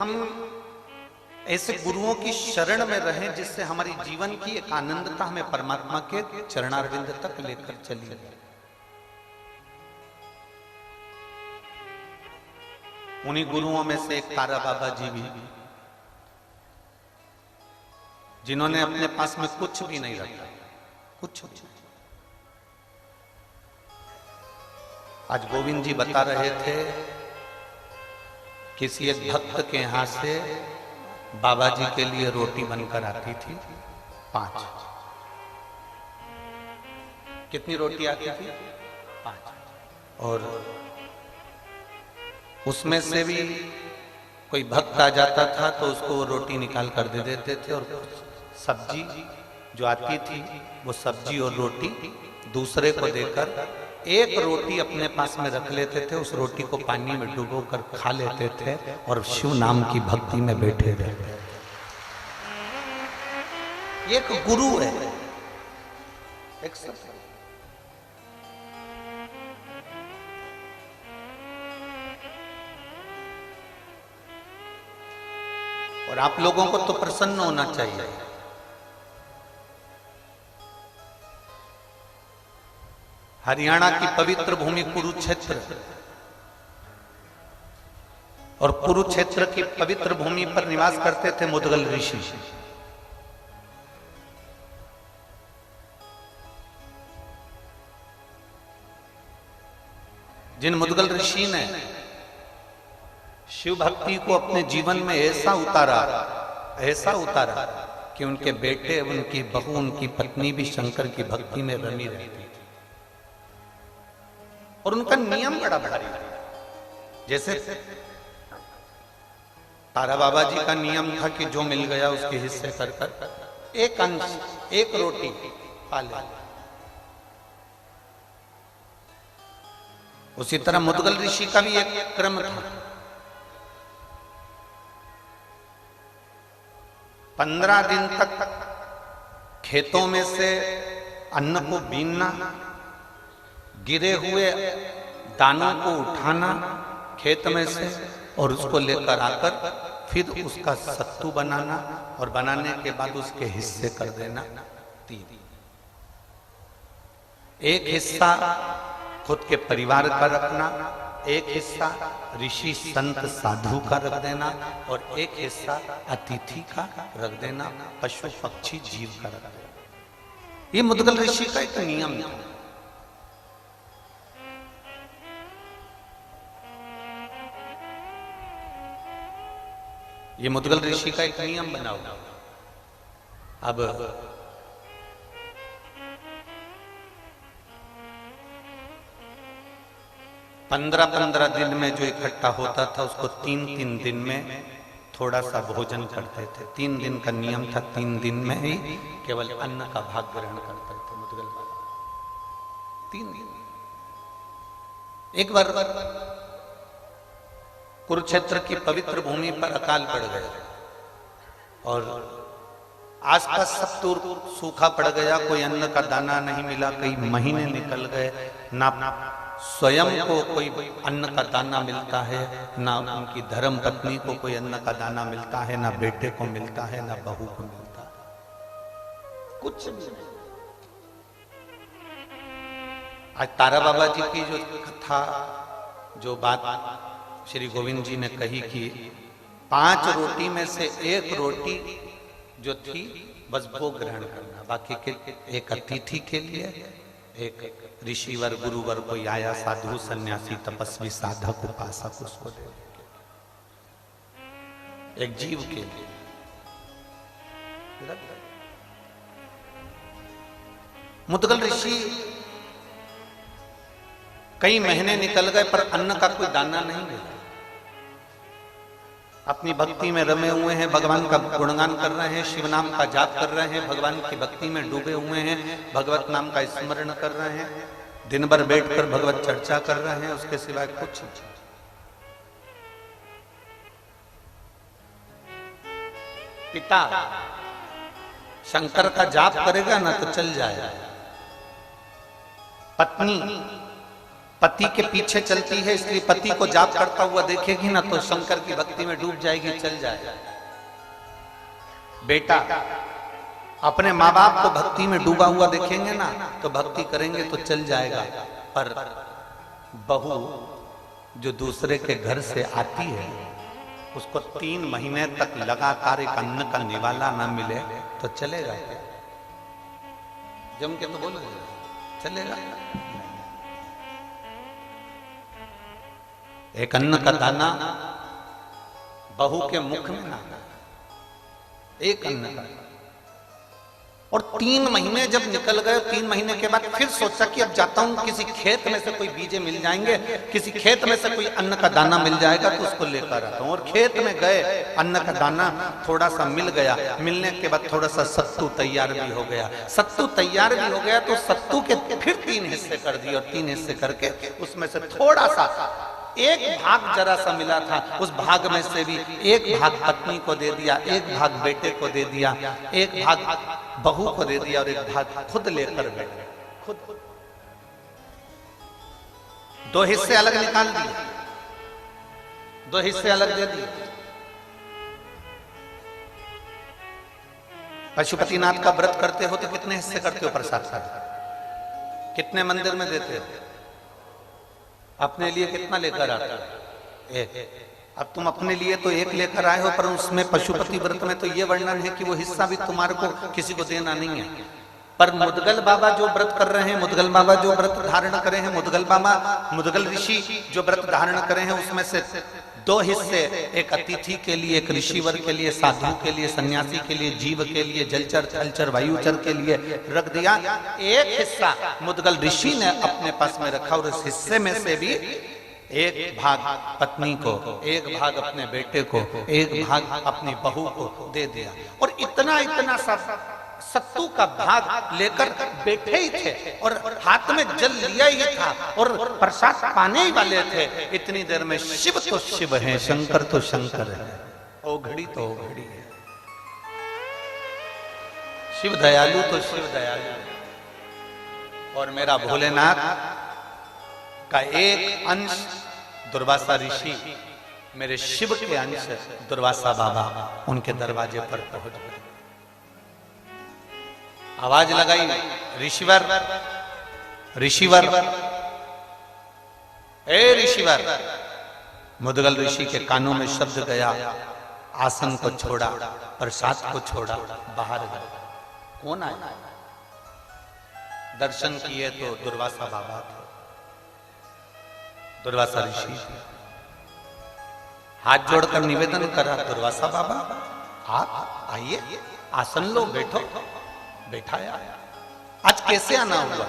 हम ऐसे गुरुओं की शरण में रहें जिससे हमारी जीवन की एक आनंदता हमें परमात्मा के चरणारविंद तक लेकर चली। उन्हीं गुरुओं में से एक तारा बाबा जी भी, जिन्होंने अपने पास में कुछ भी नहीं रखा, कुछ भी। आज गोविंद जी बता रहे थे, किसी एक भक्त के यहां से बाबा जी के लिए रोटी बनकर आती थी 5। कितनी रोटी आती थी? 5। और उसमें से भी कोई भक्त आ जाता था तो उसको वो रोटी निकाल कर दे देते थे, और सब्जी जो आती थी वो सब्जी और रोटी दूसरे को देकर एक रोटी अपने पास में रख लेते थे। उस रोटी को पानी में डुबो कर खा लेते थे और शिव नाम की भक्ति में बैठे रहते थे। ये एक गुरु है, एक सत्य। और आप लोगों को तो प्रसन्न होना चाहिए। हरियाणा की पवित्र भूमि कुरुक्षेत्र, और कुरुक्षेत्र की पवित्र भूमि पर निवास करते थे मुदगल ऋषि। जिन मुदगल ऋषि ने शिव भक्ति को अपने जीवन में ऐसा उतारा कि उनके बेटे, उनकी बहू, उनकी पत्नी भी शंकर की भक्ति में रमी रहती थी। और उनका नियम बड़ा भारी था। जैसे तारा बाबा जी का नियम था कि जो मिल गया उसके हिस्से कर कर एक अंश, एक रोटी खा ले। उसी तरह मुदगल ऋषि का भी एक क्रम था। 15 दिन तक खेतों में से अन्न को बीनना, गिरे हुए दानों को उठाना खेत में से और उसको लेकर आकर फिर उसका सत्तू बनाना, और बनाने के बाद उसके हिस्से कर देना 3। एक हिस्सा खुद के परिवार का रखना, एक हिस्सा ऋषि संत साधु का रख देना, और एक हिस्सा अतिथि का रख देना, पशु पक्षी जीव का रख देना। ये मुदगल ऋषि का एक नियम था। ये मुदगल ऋषि का एक नियम बना हुआ। अब 15-15 दिन में जो इकट्ठा होता था उसको 3-3 दिन में थोड़ा सा भोजन करते थे। 3 दिन का नियम था, 3 दिन में ही केवल अन्न का भाग ग्रहण करते थे मुदगल बाबा। 3 दिन। एक बार कुरुक्षेत्र की पवित्र भूमि पर अकाल पड़ गया और आसपास सब दूर सूखा पड़ गया। कोई अन्न का दाना नहीं मिला, कई महीने निकल गए। ना स्वयं को कोई अन्न का दाना मिलता है, ना उनकी धर्म पत्नी को कोई अन्न का दाना मिलता है, ना बेटे को मिलता है, ना बहू को मिलता है, कुछ नहीं। आज तारा बाबा जी की जो कथा, जो बात श्री गोविंद जी ने कही कि 5 रोटी में से एक रोटी जो थी बस वो ग्रहण करना, बाकी के एक अतिथि के लिए, एक ऋषिवर गुरुवर कोई आया, साधु सन्यासी तपस्वी साधक उपासक, उसको दे, एक जीव के लिए। मुदगल ऋषि कई महीने निकल गए पर अन्न का कोई दाना नहीं मिला। अपनी भक्ति में रमे हुए हैं, भगवान का गुणगान कर रहे हैं, शिव नाम का जाप कर रहे हैं, भगवान की भक्ति में डूबे हुए हैं, भगवत नाम का स्मरण कर रहे हैं, दिन भर बैठकर भगवत चर्चा कर रहे हैं, उसके सिवाय कुछ नहीं। पिता शंकर का जाप करेगा ना तो चल जाएगा। पत्नी पति के पीछे चलती है, इसलिए पति को जाप करता हुआ देखेगी ना तो शंकर की भक्ति में डूब जाएगी, चल जाएगा। बेटा अपने माँ बाप को भक्ति में डूबा हुआ देखेंगे ना तो भक्ति करेंगे तो चल जाएगा। पर बहू जो दूसरे के घर से आती है उसको 3 महीने तक लगातार एक अन्न का निवाला ना मिले तो चलेगा क्या? जम के तो बोलो चलेगा? एक अन्न का दाना बहू के मुख में ना, एक अन्न का। और 3 महीने जब निकल गए, 3 महीने के बाद फिर सोचा कि अब जाता हूं, किसी खेत में से कोई बीजे मिल जाएंगे, किसी खेत में से कोई अन्न का दाना मिल जाएगा तो उसको लेकर आता हूं। और खेत में गए, अन्न का दाना थोड़ा सा मिल गया, मिलने के बाद थोड़ा सा सत्तू तैयार भी हो गया। सत्तू तैयार भी हो गया तो सत्तू के फिर 3 हिस्से कर दिए और 3 हिस्से करके उसमें से थोड़ा सा एक भाग जरा सा मिला था, उस भाग में से भी एक भाग पत्नी को दे दिया, एक भाग बेटे को दे दिया, एक भाग बहू को दे दिया और एक भाग खुद लेकर बैठे। खुद 2 हिस्से अलग निकाल दिए, 2 हिस्से अलग दे दिए। पशुपतिनाथ का व्रत करते हो तो कितने हिस्से करते हो प्रसाद का? कितने मंदिर में देते हो? अपने लिए कितना लेकर आते हो? एक। अब तुम अपने लिए तो एक लेकर आए हो, पर उसमें पशुपति व्रत में तो ये वर्णन है कि वो हिस्सा भी तुम्हारे को किसी को देना नहीं है। पर मुदगल बाबा जो व्रत कर रहे हैं, मुदगल बाबा जो व्रत धारण करे हैं, मुदगल बाबा, मुदगल ऋषि जो व्रत धारण करे हैं, उसमें से 2 हिस्से एक अतिथि के लिए, एक ऋषिवर के लिए, साधु के लिए, सन्यासी के लिए, जीव के लिए, जलचर थलचर वायुचर के लिए रख दिया। एक हिस्सा मुदगल ऋषि ने अपने पास में रखा और इस हिस्से में से भी एक भाग पत्नी को, एक भाग अपने बेटे को, एक भाग अपनी बहू को दे दिया। और इतना इतना सब सत्तू का भाग लेकर बैठे ही थे और हाथ में जल लिया ही था और प्रसाद पाने ही वाले थे। इतनी देर में शिव तो शिव है, शंकर तो शंकर है, ओघड़ी तो ओघड़ी है। शिव दयालु तो शिव दयालु है। और मेरा भोलेनाथ का एक अंश दुर्वासा ऋषि, मेरे शिव के अंश दुर्वासा बाबा, उनके दरवाजे पर पहुंच गए। आवाज लगाई, ऋषिवर ऋषिवर, ए ऋषिवर। मुदगल ऋषि के कानों में शब्द गया, आसन को छोड़ा, प्रसाद को छोड़ा, बाहर गए। कौन आया? दर्शन किए तो दुर्वासा बाबा थे, दुर्वासा ऋषि। हाथ जोड़कर निवेदन करा, दुर्वासा बाबा आप आइए, आसन लो, बैठो। बैठाया। आज कैसे आना हुआ?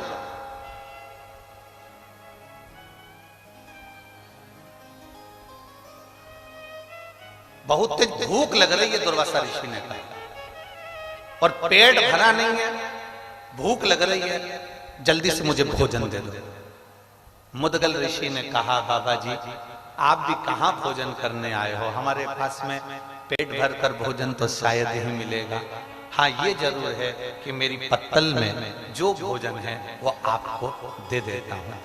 बहुत तेज भूख लग रही है, दुर्वासा ऋषि ने कहा, और पेट भरा नहीं है, भूख लग रही है, जल्दी से मुझे भोजन दे दो। मुदगल ऋषि ने कहा, बाबा जी आप भी कहां भोजन करने आए हो? हमारे पास में पेट भर कर भोजन तो शायद ही मिलेगा। हाँ ये जरूर है कि मेरी पत्तल में जो भोजन है वो आपको दे देता हूं।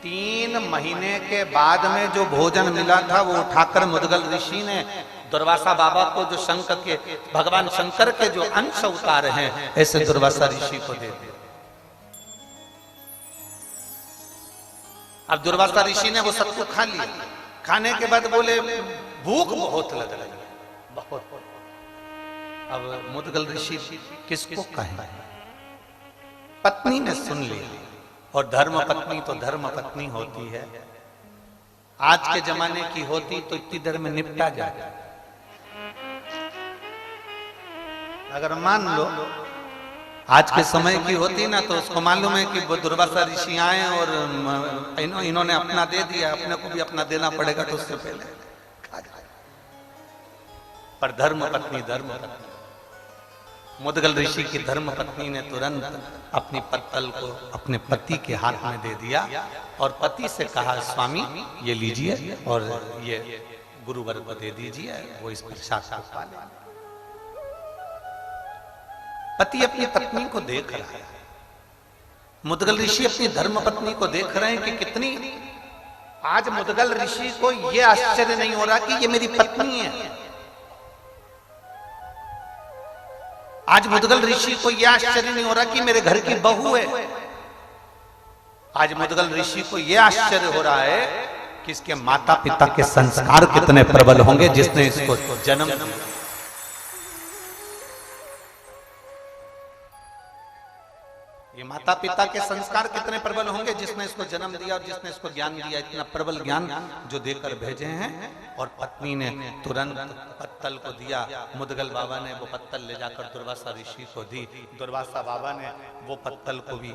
3 महीने के बाद में जो भोजन मिला था वो उठाकर मुदगल ऋषि ने दुर्वासा बाबा को, जो शंकर के, भगवान शंकर के जो अंश अवतार हैं, ऐसे दुर्वासा ऋषि को दे दिया। अब दुर्वासा ऋषि ने वो सत्तू खा लिया। खाने के बाद बोले भूख बहुत लग रही है, बहुत। अब मुदगल ऋषि किसको कहे? पत्नी ने सुन लिया, और धर्म पत्नी तो धर्म पत्नी होती है। आज के जमाने की होती तो इतनी देर में निपटा जाए। अगर मान लो आज के समय की होती ना तो उसको मालूम है कि वो दुर्वासा ऋषि आए और इन्होंने अपना दे दिया, अपने को भी अपना देना पड़ेगा, तो उससे पहले खा जाए। पर धर्म पत्नी, धर्म पत्नी, मुदगल ऋषि की धर्म पत्नी ने तुरंत अपनी पत्तल को अपने पति के हाथ में दे दिया और पति से कहा, स्वामी ये लीजिए और ये गुरुवर को दे दीजिए, वो इस प्रसाद को खा ले। पति अपनी पत्नी को देख रहा है, मुदगल ऋषि अपनी धर्मपत्नी को देख रहे हैं कि कितनी, आज मुदगल ऋषि को यह आश्चर्य नहीं हो रहा कि ये मेरी पत्नी है। आज मुदगल ऋषि को यह आश्चर्य नहीं हो रहा कि मेरे घर की बहू है। आज मुदगल ऋषि को यह आश्चर्य हो रहा है कि इसके माता पिता के संस्कार कितने प्रबल होंगे जिसने इसको जन्म दिया। ये माता पिता के संस्कार कितने प्रबल होंगे जिसने इसको जन्म दिया और जिसने इसको ज्ञान दिया, इतना प्रबल ज्ञान जो देकर भेजे हैं। और पत्नी ने तुरंत पत्तल को दिया। मुदगल बाबा ने वो पत्तल ले जाकर दुर्वासा ऋषि को दी। दुर्वासा बाबा ने वो पत्तल को भी,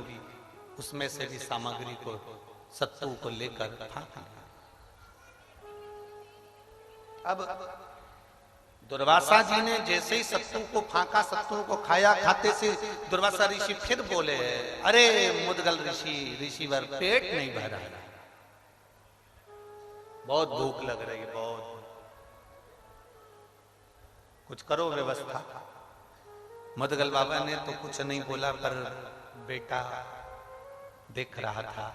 उसमें से भी सामग्री को, सत्तू को लेकर फाँका। अब दुर्वासा जी ने जैसे ही सत्तू को फाँका, सत्तू को खाया, खाते से दुर्वासा ऋषि फिर बोले, अरे मुदगल ऋषिवर पेट नहीं भरा, बहुत भूख लग रही है, बहुत, कुछ करो व्यवस्था। मुदगल बाबा ने तो कुछ नहीं बोला, पर बेटा देख रहा था।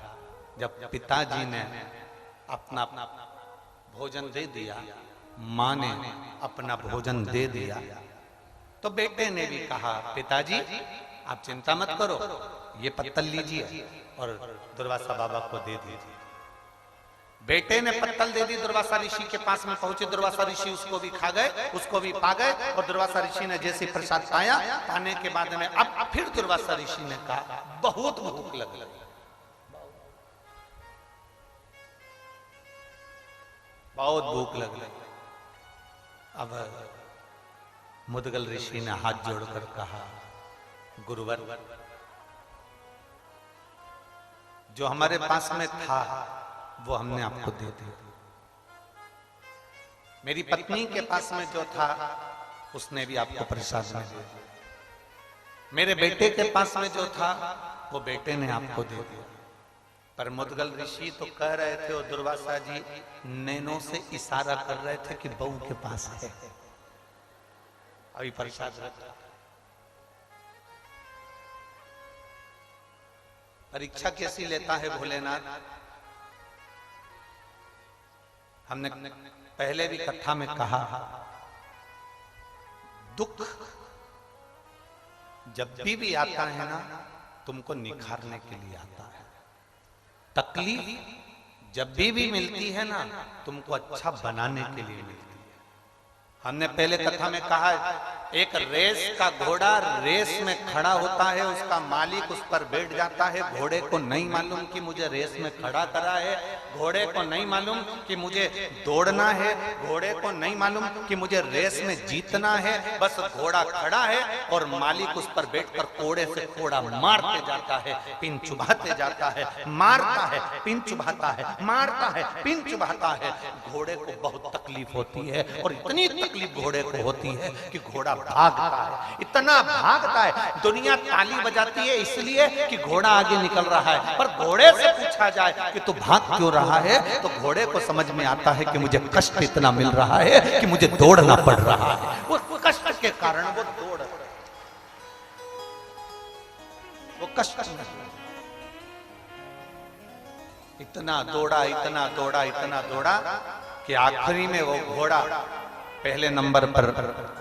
जब पिताजी ने अपना भोजन दे दिया, माँ ने अपना भोजन दे दिया, तो बेटे ने भी कहा, पिताजी आप चिंता मत करो, ये पत्तल लीजिए और दुर्वासा बाबा को दे दीजिए। बेटे ने पत्तल दे दी, दुर्वासा ऋषि के पास में पहुंचे। दुर्वासा ऋषि उसको भी खा गए, उसको भी पा गए। और दुर्वासा ऋषि ने जैसे प्रसाद पाया, पाने के बाद में अब फिर दुर्वासा ऋषि ने कहा, बहुत भूख लग गई, बहुत भूख लग गई। अब मुदगल ऋषि ने हाथ जोड़कर कहा, गुरुवर, जो हमारे पास में था वो हमने आपको दे दिया। मेरी पत्नी के पास में जो था उसने भी आपको प्रसाद में दे दिया। मेरे बेटे के पास में जो था वो बेटे ने आपको दे दिया। पर मुदगल ऋषि तो कह रहे थे और दुर्वासा जी नैनों से इशारा कर रहे थे कि बहू के पास है, अभी प्रसाद रखा। परीक्षा कैसी लेता है भोलेनाथ। हमने पहले भी कथा में कहा, दुख जब भी आता है ना, तुमको निखारने के लिए आता है। तकलीफ जब भी मिलती है ना, तुमको अच्छा बनाने के लिए मिलती है। हमने पहले कथा में कहा, एक रेस का घोड़ा रेस में खड़ा होता है, उसका मालिक उस पर बैठ जाता है। घोड़े को नहीं मालूम कि मुझे रेस में खड़ा करा है, घोड़े को नहीं मालूम कि मुझे दौड़ना है, घोड़े को नहीं मालूम कि मुझे रेस में जीतना है। बस घोड़ा खड़ा है और मालिक उस पर बैठकर कोड़े से कोड़ा मारते जाता है, पिन चुभाते जाता है, मारता है, पिन चुभाता है, मारता है, पिन चुभाता है। घोड़े को बहुत तकलीफ होती है और इतनी तकलीफ घोड़े को होती है कि घोड़ा भागता है, इतना भागता है, दुनिया ताली बजाती है इसलिए कि घोड़ा आगे निकल रहा है। पर घोड़े से पूछा जाए कि तू भाग क्यों रहा है, तो घोड़े को समझ में आता है कि मुझे कष्ट इतना मिल रहा है कि मुझे दौड़ना पड़ रहा है। वो कष्ट के कारण वो दौड़, वो कष्ट इतना दौड़ा, इतना दौड़ा, इतना दौड़ा कि आखिरी में वो घोड़ा पहले नंबर पर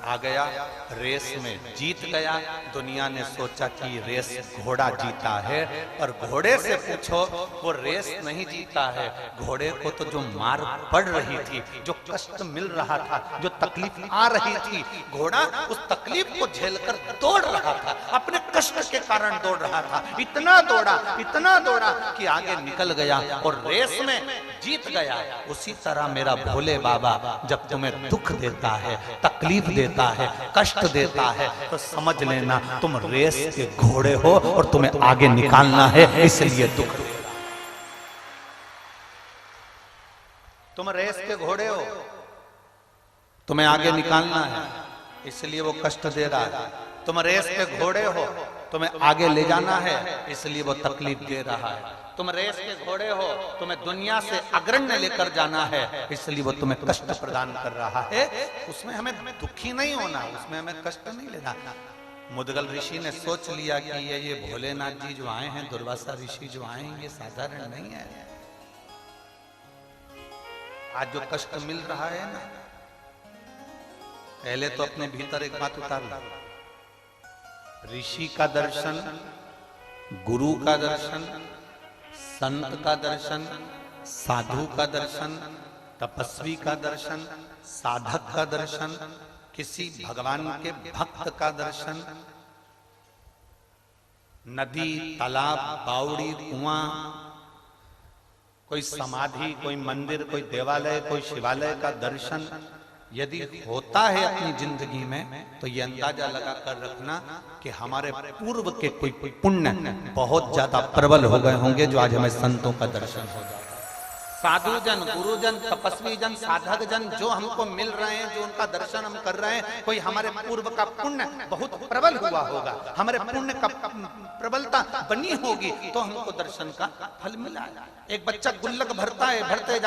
आ गया, रेस में जीत गया। दुनिया ने सोचा कि रेस घोड़ा जीता है, पर घोड़े से पूछो वो रेस नहीं जीता है। घोड़े को तो जो मार पड़ रही थी, जो कष्ट मिल रहा था, जो तकलीफ आ रही थी, घोड़ा उस तकलीफ को झेलकर दौड़ रहा था, अपने कष्ट के कारण दौड़ रहा था। इतना दौड़ा कि आगे निकल गया और रेस में जीत गया। उसी तरह मेरा भोले बाबा जब तुम्हें दुख देता है, तकलीफ देता है, कष्ट देता है, तो समझ लेना तुम रेस के घोड़े हो और तुम्हें आगे निकालना है, इसलिए दुख दे रहा। तुम रेस के घोड़े हो, तुम्हें आगे निकालना है, इसलिए वो कष्ट दे रहा है। तुम रेस के घोड़े हो, तुम्हें आगे ले जाना है, इसलिए वो तकलीफ दे रहा है। तुम रेस के घोड़े हो, तुम्हें दुनिया से अग्रण्य लेकर जाना है, इसलिए वो तुम्हें कष्ट प्रदान कर रहा है। उसमें हमें दुखी नहीं होना, उसमें हमें कष्ट नहीं लेना। मुद्गल ऋषि ने सोच लिया कि ये भोलेनाथ जी जो आए हैं, दुर्वासा ऋषि जो आए हैं, ये साधारण नहीं है। आज जो कष्ट मिल रहा है ना, पहले तो अपने भीतर एक बात उतार लो। ऋषि का दर्शन, गुरु का दर्शन, संत का दर्शन, साधु का दर्शन, तपस्वी का दर्शन, साधक का दर्शन, किसी भगवान के भक्त का दर्शन, नदी, तालाब, बावड़ी, कुआं, कोई समाधि, कोई मंदिर, कोई देवालय, कोई शिवालय का दर्शन यदि होता है अपनी जिंदगी में, तो ये अंदाजा लगा कर रखना कि हमारे पूर्व के कोई पुण्य बहुत ज्यादा प्रबल हो गए होंगे, जो आज हमें संतों का दर्शन हो जाता है। साधु जन, गुरुजन, तपस्वी जन, साधक जन जो हमको मिल रहे हैं, जो उनका दर्शन हम कर रहे हैं, कोई हमारे पूर्व का पुण्य बहुत प्रबल हुआ होगा, हमारे पुण्य का प्रबलता बनी होगी, तो हमको दर्शन का फल मिला। एक बच्चा गुल्लक भरता है, भरते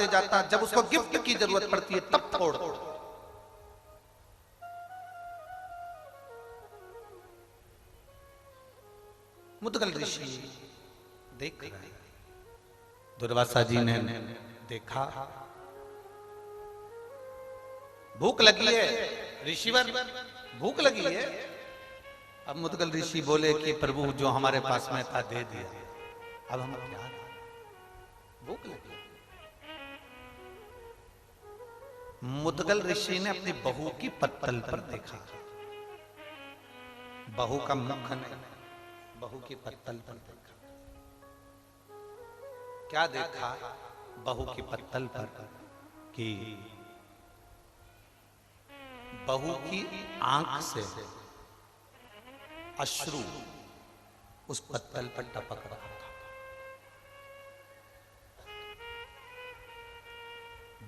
जाता, जब उसको गिफ्ट की जरूरत पड़ती है तब फोड़। मुद्गल ऋषि देख रहे हैं, दुर्वासा जी ने देखा, भूख लगी है ऋषिवर, भूख लगी है। अब मुद्गल ऋषि बोले कि प्रभु जो हमारे पास में था दे दिया, अब हम क्या, भूख लगी। मुद्गल ऋषि ने अपनी बहू की पत्तल पर देखा, बहू का मुख नहीं, बहू की पत्तल पर देखा। क्या देखा बहू की पत्तल पर? कि बहू की आंख से अश्रु उस पत्तल पर टपक रहा था।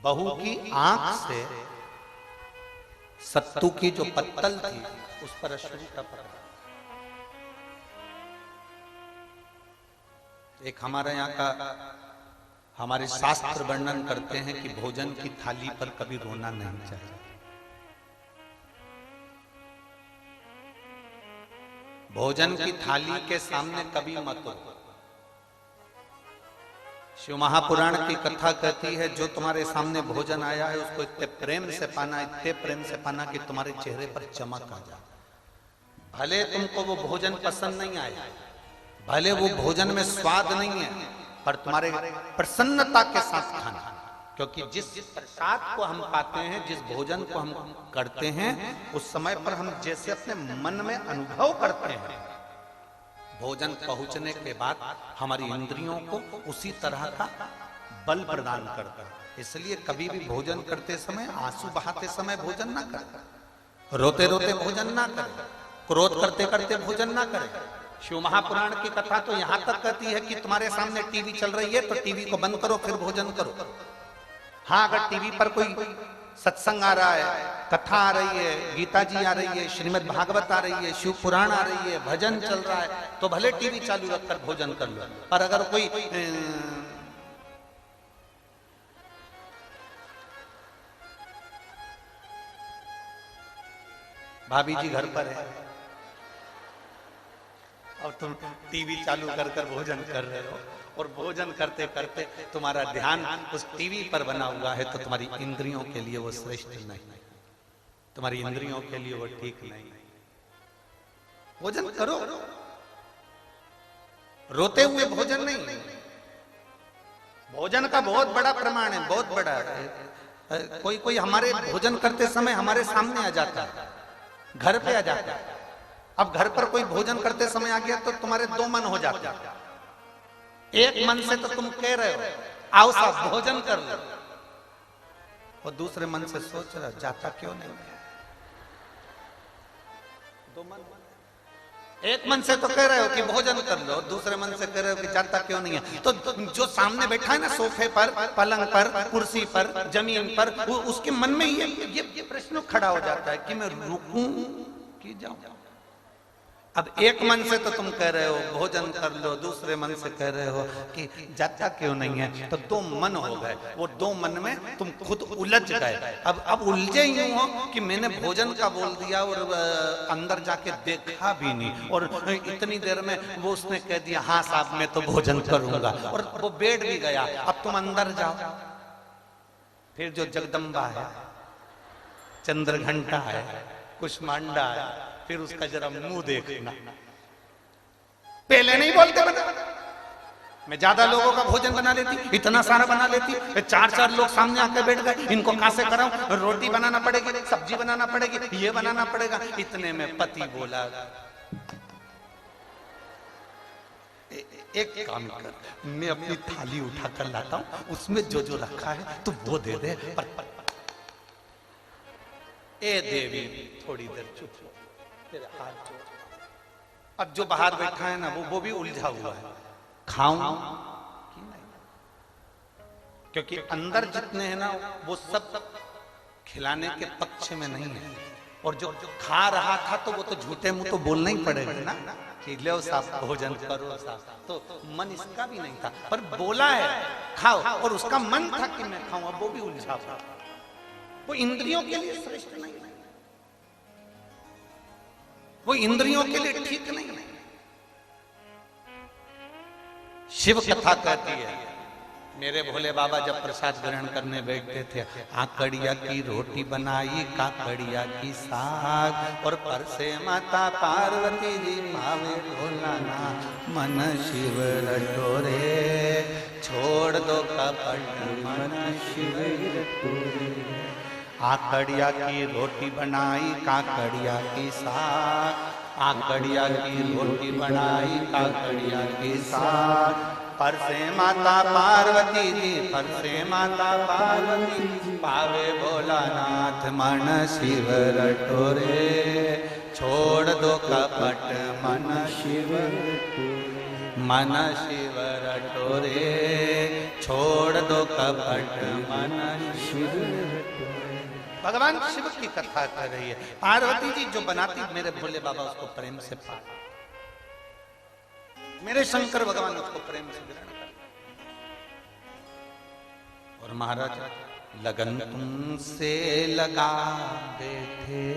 बहू की आंख से सत्तू की जो पत्तल थी उस पर अश्रु टपक रहा। एक हमारे यहाँ का, हमारे शास्त्र वर्णन करते हैं कि भोजन की थाली पर कभी रोना नहीं चाहिए। भोजन की थाली के सामने कभी मत रो। शिव महापुराण की कथा कहती है, जो तुम्हारे सामने भोजन आया है उसको इतने प्रेम से पाना, इतने प्रेम से पाना कि तुम्हारे चेहरे पर चमक आ जाए। भले तुमको वो भोजन पसंद नहीं आया, भले वो भोजन में स्वाद नहीं है, पर तुम्हारे प्रसन्नता के साथ खाना, क्योंकि जिस प्रसाद को हम पाते हैं, जिस भोजन को हम करते हैं, उस समय पर हम जैसे अपने मन में अनुभव करते हैं, भोजन पहुंचने के बाद हमारी इंद्रियों को उसी तरह का बल प्रदान करता है। इसलिए कभी भी भोजन करते समय आंसू बहाते समय भोजन ना करें, रोते रोते भोजन ना करें, क्रोध करते करते भोजन ना करें। शिव महापुराण की कथा तो यहां तक कहती है कि तुम्हारे सामने टीवी चल रही है तो टीवी को बंद करो फिर भोजन करो। हाँ, अगर टीवी पर कोई सत्संग आ रहा है, कथा आ रही है, गीता जी आ रही है, श्रीमद् भागवत आ रही है, शिव पुराण आ रही है, भजन चल रहा है, तो भले टीवी चालू रखकर भोजन कर लो। पर अगर कोई भाभी जी घर पर है और तुम टीवी चालू कर कर भोजन कर रहे हो, और भोजन करते करते तुम्हारा ध्यान उस टीवी पर बना हुआ है, तो तुम्हारी इंद्रियों के लिए वो श्रेष्ठ नहीं, तुम्हारी इंद्रियों के लिए वो ठीक नहीं। भोजन करो, रोते हुए भोजन नहीं। भोजन का बहुत बड़ा प्रमाण है, बहुत बड़ा है। कोई कोई हमारे भोजन करते समय हमारे सामने आ जाता है, घर पे आ जाता है। अब घर पर कोई भोजन करते समय आ गया तो तुम्हारे दो मन हो जाते हैं। एक मन से तो तुम कह रहे हो आओ साहब भोजन कर लो, और दूसरे मन से सोच रहे हो जाता क्यों नहीं है। दो मन, एक मन से तो कह रहे हो कि भोजन कर लो, दूसरे मन से कह रहे हो कि जाता क्यों नहीं है। तो जो सामने बैठा है ना, सोफे पर, पलंग पर, कुर्सी पर, जमीन पर, उसके मन में ये प्रश्न खड़ा हो जाता है कि मैं रुकूं कि जाऊं। अब एक मन से तो तुम कह रहे हो भोजन कर लो, दूसरे मन से कह रहे हो कि जाता क्यों नहीं है, तो दो मन हो गए। वो दो मन में तुम खुद उलझ गए। अब उलझे यूं हो कि मैंने भोजन का बोल दिया और अंदर जाके देखा भी नहीं, और इतनी देर में वो उसने कह दिया हाँ साहब मैं तो भोजन करूंगा, और वो बैठ भी गया। अब तुम अंदर जाओ, फिर जो जगदम्बा है, चंद्रघंटा है, कुष्मांडा है, फिर उसका जरा मुंह देखना। पहले नहीं बोलते बना, मैं ज्यादा लोगों का भोजन बना लेती, इतना सारा बना लेती, 4-4 लोग सामने आकर बैठ गए, इनको कहां से कराऊं, रोटी बनाना पड़ेगी, सब्जी बनाना पड़ेगी, ये बनाना पड़ेगा। इतने में पति बोला एक काम कर, मैं अपनी थाली उठा कर लाता हूं, उसमें जो जो रखा है तो वो दे दे। ए देवी थोड़ी देर चुप हो, तेरे हाथ जोड़। अब जो बाहर बैठा है ना वो भी उलझा हुआ है, खाऊं कि नहीं, क्योंकि अंदर जितने हैं ना वो सब खिलाने के पक्ष में नहीं है। और जो खा रहा था तो वो तो झूठे मुंह तो बोलना ही पड़ेगा ना कि लो साहब भोजन करो साहब, तो मन इसका भी नहीं था, पर बोला है खाओ, और उसका मन था कि मैं खाऊं, अब वो भी उलझा हुआ। वो इंद्रियों के लिए श्रेष्ठ नहीं, वो इंद्रियों के लिए ठीक नहीं। शिव कथा कहती है, मेरे भोले बाबा जब प्रसाद ग्रहण करने बैठते थे, आकड़िया की रोटी बनाई, काकड़िया की साग, और परसे माता पार्वती जी मावे भोलाना, मन शिव रटोरे, छोड़ दो कपट मन शिव रटोरे। आकड़िया की रोटी बनाई, काकड़िया की साग, आकड़िया की रोटी बनाई, काकड़िया की साग, परसे माता पार्वती जी, परसे माता पार्वती जी, पावे भोलानाथ मन शिव रटोरे, छोड़ दो कपट मन शिव रटोरे, मन शिव रटोरे, छोड़ दो कपट मन शिव रटोरे। भगवान शिव की कथा कर रही है। पार्वती जी जो बनाती, मेरे भोले बाबा उसको प्रेम से पा, मेरे शंकर भगवान उसको प्रेम से ग्रहण कर। और महाराज लगन तुमसे लगा बैठे,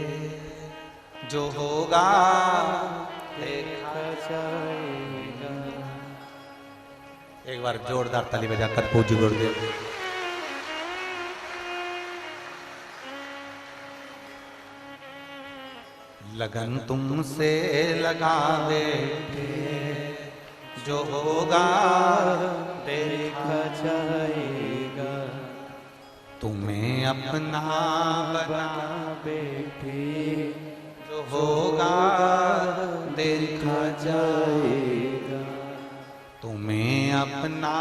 जो होगा देखा जाएगा। एक बार जोरदार ताली बजाकर पूज्य गुरुदेव। लगन तुमसे लगा बैठे, जो होगा देखा जाएगा, तुम्हें अपना बना बैठे, जो होगा देखा जाएगा, तुम्हें अपना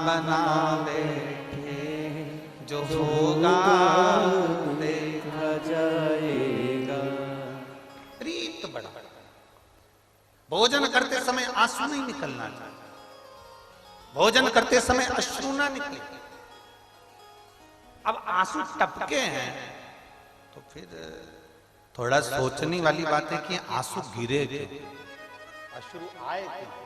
बना बैठे, जो होगा देखा जाएगा। रीत बड़ा, भोजन करते समय आंसू नहीं निकलना चाहिए, भोजन करते समय अश्रु ना निकले। अब आंसू टपके हैं तो फिर थोड़ा सोचने वाली बात है कि आंसू गिरे क्यों, अश्रु आए क्यों।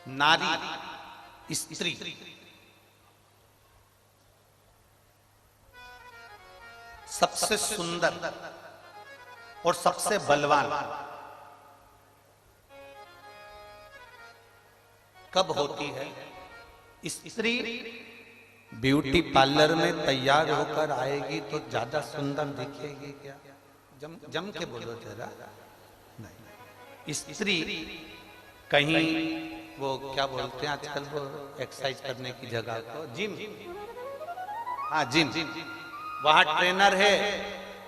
नारी स्त्री सबसे सुंदर और सबसे बलवान कब होती है? स्त्री ब्यूटी पार्लर में तैयार होकर आएगी तो ज्यादा सुंदर दिखेगी क्या? जम के बोलो जरा। नहीं, स्त्री कहीं वो क्या बोलते हैं आजकल वो एक्सरसाइज करने की जगह को जिम, हाँ जिम, वहां ट्रेनर है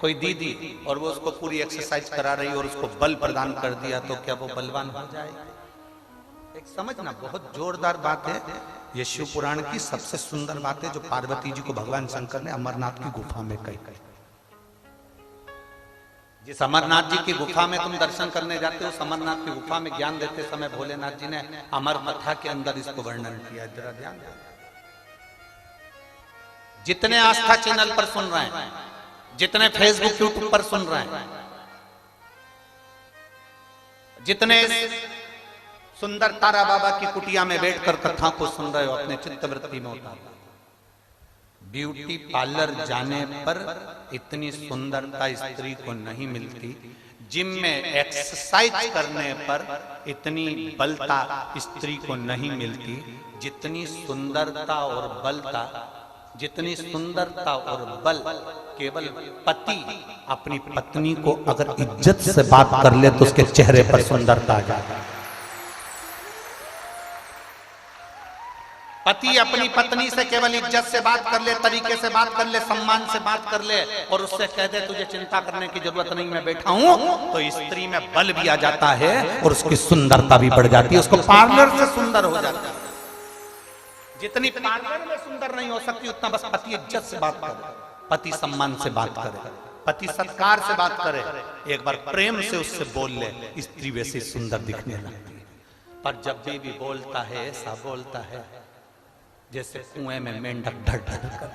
कोई दीदी और वो उसको पूरी एक्सरसाइज करा रही और उसको बल प्रदान कर दिया तो क्या वो बलवान हो जाएगा? एक समझना बहुत जोरदार बात है। ये शिव पुराण की सबसे सुंदर बात है जो पार्वती जी को भगवान शंकर ने अमरनाथ की गुफा में कही। जिस अमरनाथ जी की गुफा में तुम दर्शन करने जाते हो, अमरनाथ की गुफा में ज्ञान देते समय भोलेनाथ जी ने अमर कथा के अंदर इसको वर्णन किया, जरा ध्यान दो। जितने आस्था चैनल पर सुन रहे हैं, जितने फेसबुक यूट्यूब पर सुन रहे हैं, जितने सुंदर तारा बाबा की कुटिया में बैठकर कथा को सुन रहे हो, अपने चित्तवृत्ति में उतारो। ब्यूटी पार्लर जाने पर इतनी सुंदरता स्त्री को नहीं मिलती, जिम में एक्सरसाइज करने पर इतनी बलता स्त्री को नहीं मिलती, जितनी सुंदरता और बलता, जितनी सुंदरता और बल केवल पति अपनी पत्नी को अगर इज्जत से बात कर ले तो उसके चेहरे पर सुंदरता आ जाती है। पति अपनी पत्नी से केवल इज्जत से बात कर ले, तरीके से बात कर ले, सम्मान से बात कर ले और उससे कह दे तुझे चिंता करने की जरूरत नहीं, मैं बैठा हूं, तो स्त्री में बल भी आ जाता है और उसकी सुंदरता भी बढ़ जाती है, उसको पार्लर से सुंदर हो जाता है। जितनी पार्लर में सुंदर नहीं हो सकती उतना बस पति इज्जत से बात करे, पति सम्मान से बात करे, पति सत्कार से बात करे, एक बार प्रेम से उससे बोल ले, स्त्री वैसे सुंदर दिखने लगती है। पर जब भी बोलता है ऐसा बोलता है जैसे कुएं में मेंढक ढर ढर कर।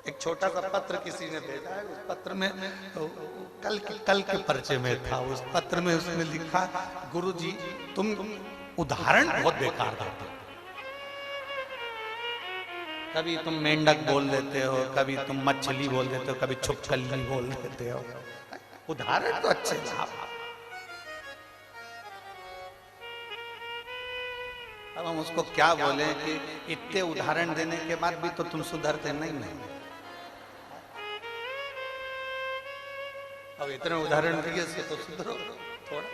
एक छोटा सा पत्र किसी ने भेजा है, उस पत्र में कल के परिचय में था, उस पत्र में उसने लिखा, गुरुजी तुम उदाहरण बहुत बेकार देते हो, कभी तुम मेंढक बोल देते हो, कभी तुम मछली बोल देते हो, कभी छुपकली बोल देते हो, उदाहरण तो अच्छे थे। अब हम उसको क्या बोले कि इतने उदाहरण देने के बाद भी तो तुम सुधरते नहीं। अब इतने उदाहरण दिए से तो सुधरो थोड़ा।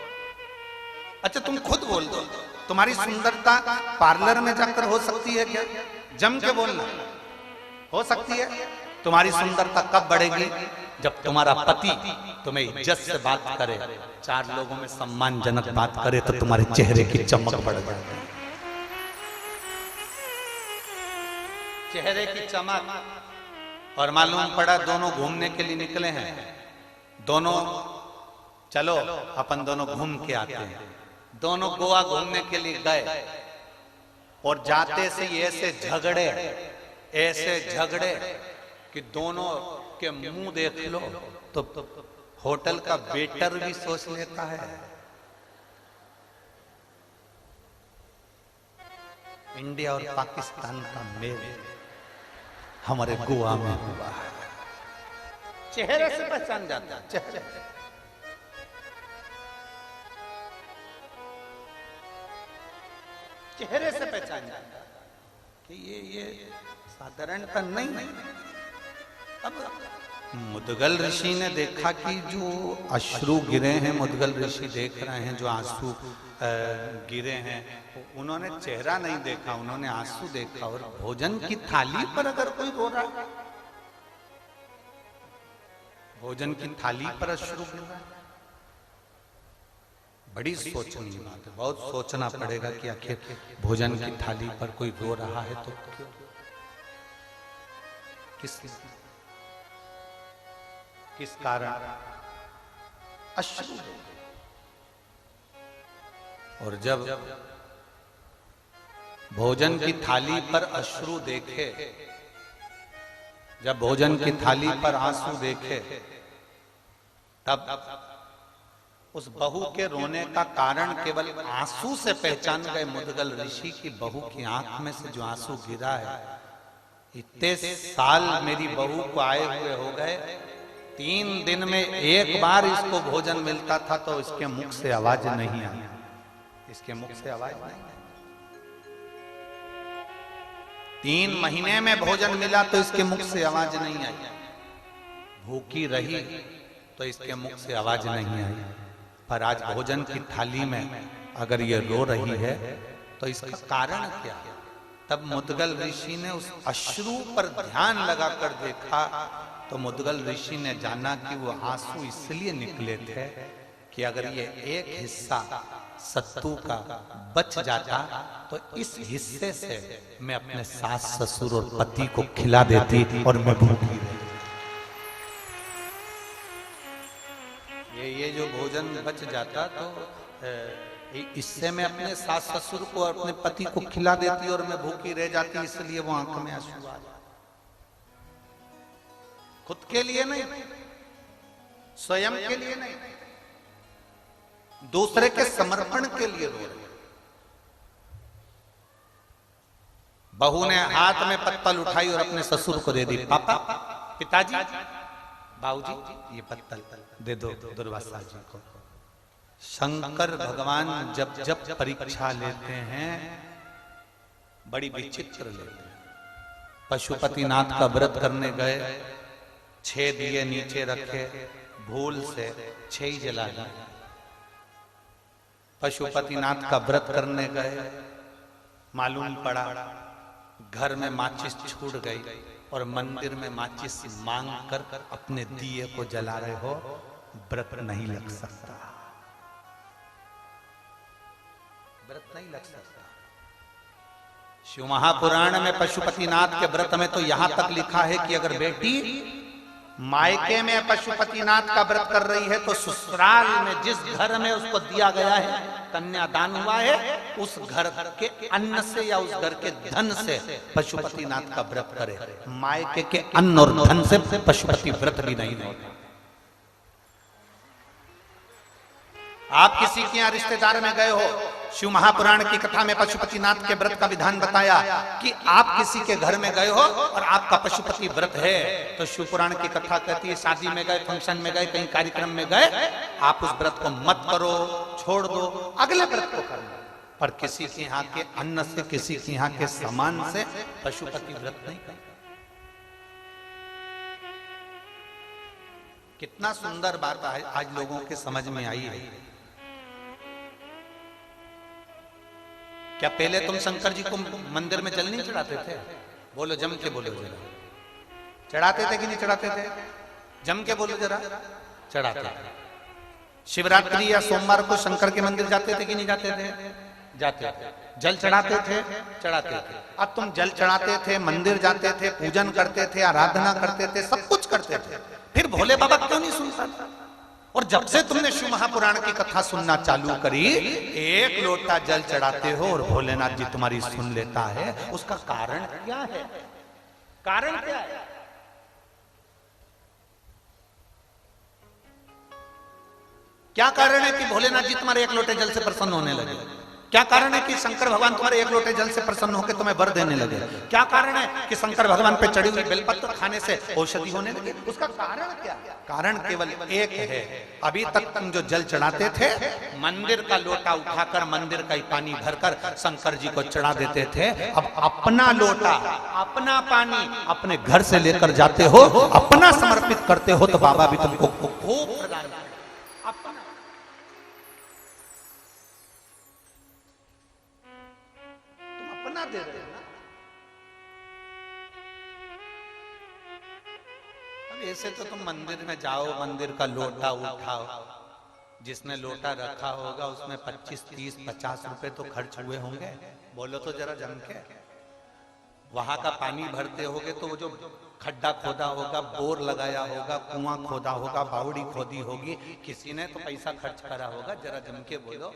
अच्छा तुम खुद बोल दो, तुम्हारी सुंदरता पार्लर में जाकर हो सकती है क्या? जम के बोलना, हो सकती है। तुम्हारी सुंदरता कब बढ़ेगी? जब तुम्हारा पति तुम्हें इज्जत से बात करे, चार लोगों में सम्मानजनक बात करे, तो तुम्हारे चेहरे की चमक बढ़ जाती है। चेहरे की चमक। और मालूम पड़ा दोनों घूमने के लिए निकले हैं, दोनों चलो अपन दोनों घूम के आते हैं। दोनों गोवा घूमने के लिए गए और जाते से ऐसे झगड़े कि दोनों के मुंह देख लो तो होटल का वेटर भी सोच लेता है इंडिया और पाकिस्तान का मेल हमारे गोवा में हुआ है। चेहरे से पहचान जाता है, चेहरे से पहचान जाता कि ये साधारणता नहीं। अब मुदगल ऋषि ने देखा कि जो अश्रु गिरे हैं, मुदगल ऋषि देख रहे हैं जो आंसू गिरे हैं, उन्होंने चेहरा नहीं देखा, उन्होंने आंसू देखा। और भोजन की थाली पर अगर कोई रो रहा है, भोजन की थाली पर अश्रु गिर रहा है, बड़ी सोचनीय बात है। बहुत सोचना पड़ेगा कि आखिर भोजन की थाली पर कोई रो रहा है तो क्यों, किस कारण अश्रु। और जब भोजन की थाली पर अश्रु देखे, जब भोजन की थाली पर आंसू देखे, तब उस बहू के रोने का कारण केवल आंसू से पहचान गए मुदगल ऋषि की बहू की आंख में से जो आंसू गिरा है। इतने साल मेरी बहू को आए हुए हो गए, 3 दिन में एक बार इसको भोजन मिलता था तो इसके मुख से आवाज नहीं आई, इसके मुख से आवाज नहीं। 3 महीने में भोजन मिला तो इसके मुख से आवाज नहीं आई, भूखी रही तो इसके मुख से आवाज नहीं आई। पर आज भोजन की थाली में अगर ये रो रही है तो इसका कारण क्या है? तब मुदगल ऋषि ने उस अश्रु पर ध्यान लगाकर देखा तो मुदगल ऋषि ने जाना कि वो आंसू इसलिए निकले थे कि अगर ये एक हिस्सा सत्तू का बच जाता तो इस हिस्से से मैं अपने सास ससुर और पति को खिला देती और मैं भूखी रहती। ये जो भोजन बच जाता तो इससे मैं अपने सास ससुर को और अपने पति को खिला देती और मैं भूखी रह जाती, इसलिए वो आंख में आंसू आ जाते। खुद के लिए नहीं, स्वयं के लिए नहीं, दूसरे के समर्पण के लिए रो रहे। बहू ने हाथ में पत्तल उठाई और अपने ससुर को दे दी। पापा, पिताजी, बाबूजी, ये पत्तल दे दो दुर्वासा जी को। शंकर भगवान जब जब परीक्षा लेते हैं बड़ी विचित्र लेते हैं। पशुपतिनाथ का व्रत करने गए, 6 दिए नीचे रखे, भूल से 6 ही जला दिए। पशुपतिनाथ का व्रत करने गए, मालूम पड़ा घर में माचिस छूट गई और मंदिर में माचिस मांग कर अपने दिए को जला रहे हो, व्रत नहीं लग सकता, व्रत नहीं लग सकता। शिव महापुराण में पशुपतिनाथ के व्रत में तो यहां तक लिखा है कि अगर बेटी मायके में पशुपतिनाथ का व्रत कर रही है तो ससुराल में जिस घर में उसको दिया गया है, कन्यादान हुआ है, उस घर के अन्न से या उस घर के धन से पशुपतिनाथ का व्रत करे। मायके के अन्न और धन से पशुपति व्रत भी नहीं होता। आप किसी के यहाँ रिश्तेदार में गए हो, शिव महापुराण की कथा में पशुपतिनाथ के व्रत का विधान बताया कि आप किसी के घर में गए हो और आपका पशुपति व्रत है, तो शिव पुराण की कथा कहती है शादी में गए, फंक्शन में गए, कहीं कार्यक्रम में गए, आप उस व्रत को मत करो, छोड़ दो, अगले व्रत को करना। पर किसी के यहाँ के अन्न से, किसी के यहाँ के सामान से पशुपति व्रत नहीं करना। कितना सुंदर बात आज लोगों के समझ में आई है। क्या पहले तुम शंकर जी को मंदिर में जल नहीं चढ़ाते थे? बोलो, जम के बोलो जरा। चढ़ाते थे कि नहीं चढ़ाते थे? जम के बोलो जरा। चढ़ाते थे। शिवरात्रि या सोमवार को शंकर के मंदिर जाते थे कि नहीं जाते थे? जाते थे। जल चढ़ाते थे? चढ़ाते थे। अब तुम जल चढ़ाते थे, मंदिर जाते थे, पूजन करते थे, आराधना करते थे, सब कुछ करते थे, फिर भोले बाबा क्यों नहीं सुनता था? और जब से तुमने शिव महापुराण की कथा सुनना चालू करी, 1 लोटा जल चढ़ाते हो और भोलेनाथ जी तुम्हारी सुन लेता है, उसका कारण क्या है? कारण क्या है? क्या कारण है कि भोलेनाथ जी तुम्हारे 1 लोटे जल से प्रसन्न होने लगे? क्या कारण है कि शंकर भगवान तुम्हारे 1 लोटे जल से प्रसन्न होकर तुम्हें वर देने लगे? क्या कारण है कि शंकर भगवान पे चढ़ी हुई बेलपत्र खाने से औषधि होने लगी? उसका कारण क्या? कारण केवल एक है। अभी तक तुम जो जल चढ़ाते थे, मंदिर का लोटा उठाकर मंदिर का ही पानी भरकर शंकर जी को चढ़ा देते थे। अब अपना लोटा, अपना पानी अपने घर से लेकर जाते हो, अपना समर्पित करते हो, तो बाबा भी तुमको खूब प्रदान करते। दे रहे हैं ना। अब ऐसे तो तुम मंदिर में जाओ, मंदिर का लोटा उठाओ, जिसने लोटा रखा होगा उसमें 25, 30, 50 रुपए तो खर्च हुए होंगे। बोलो तो जरा जम के। वहां का पानी भरते होगे तो वो जो खड्डा खोदा होगा, बोर लगाया होगा, कुआं खोदा होगा, बावड़ी खोदी होगी, किसी ने तो पैसा खर्च करा होगा। जरा जम के बोलो।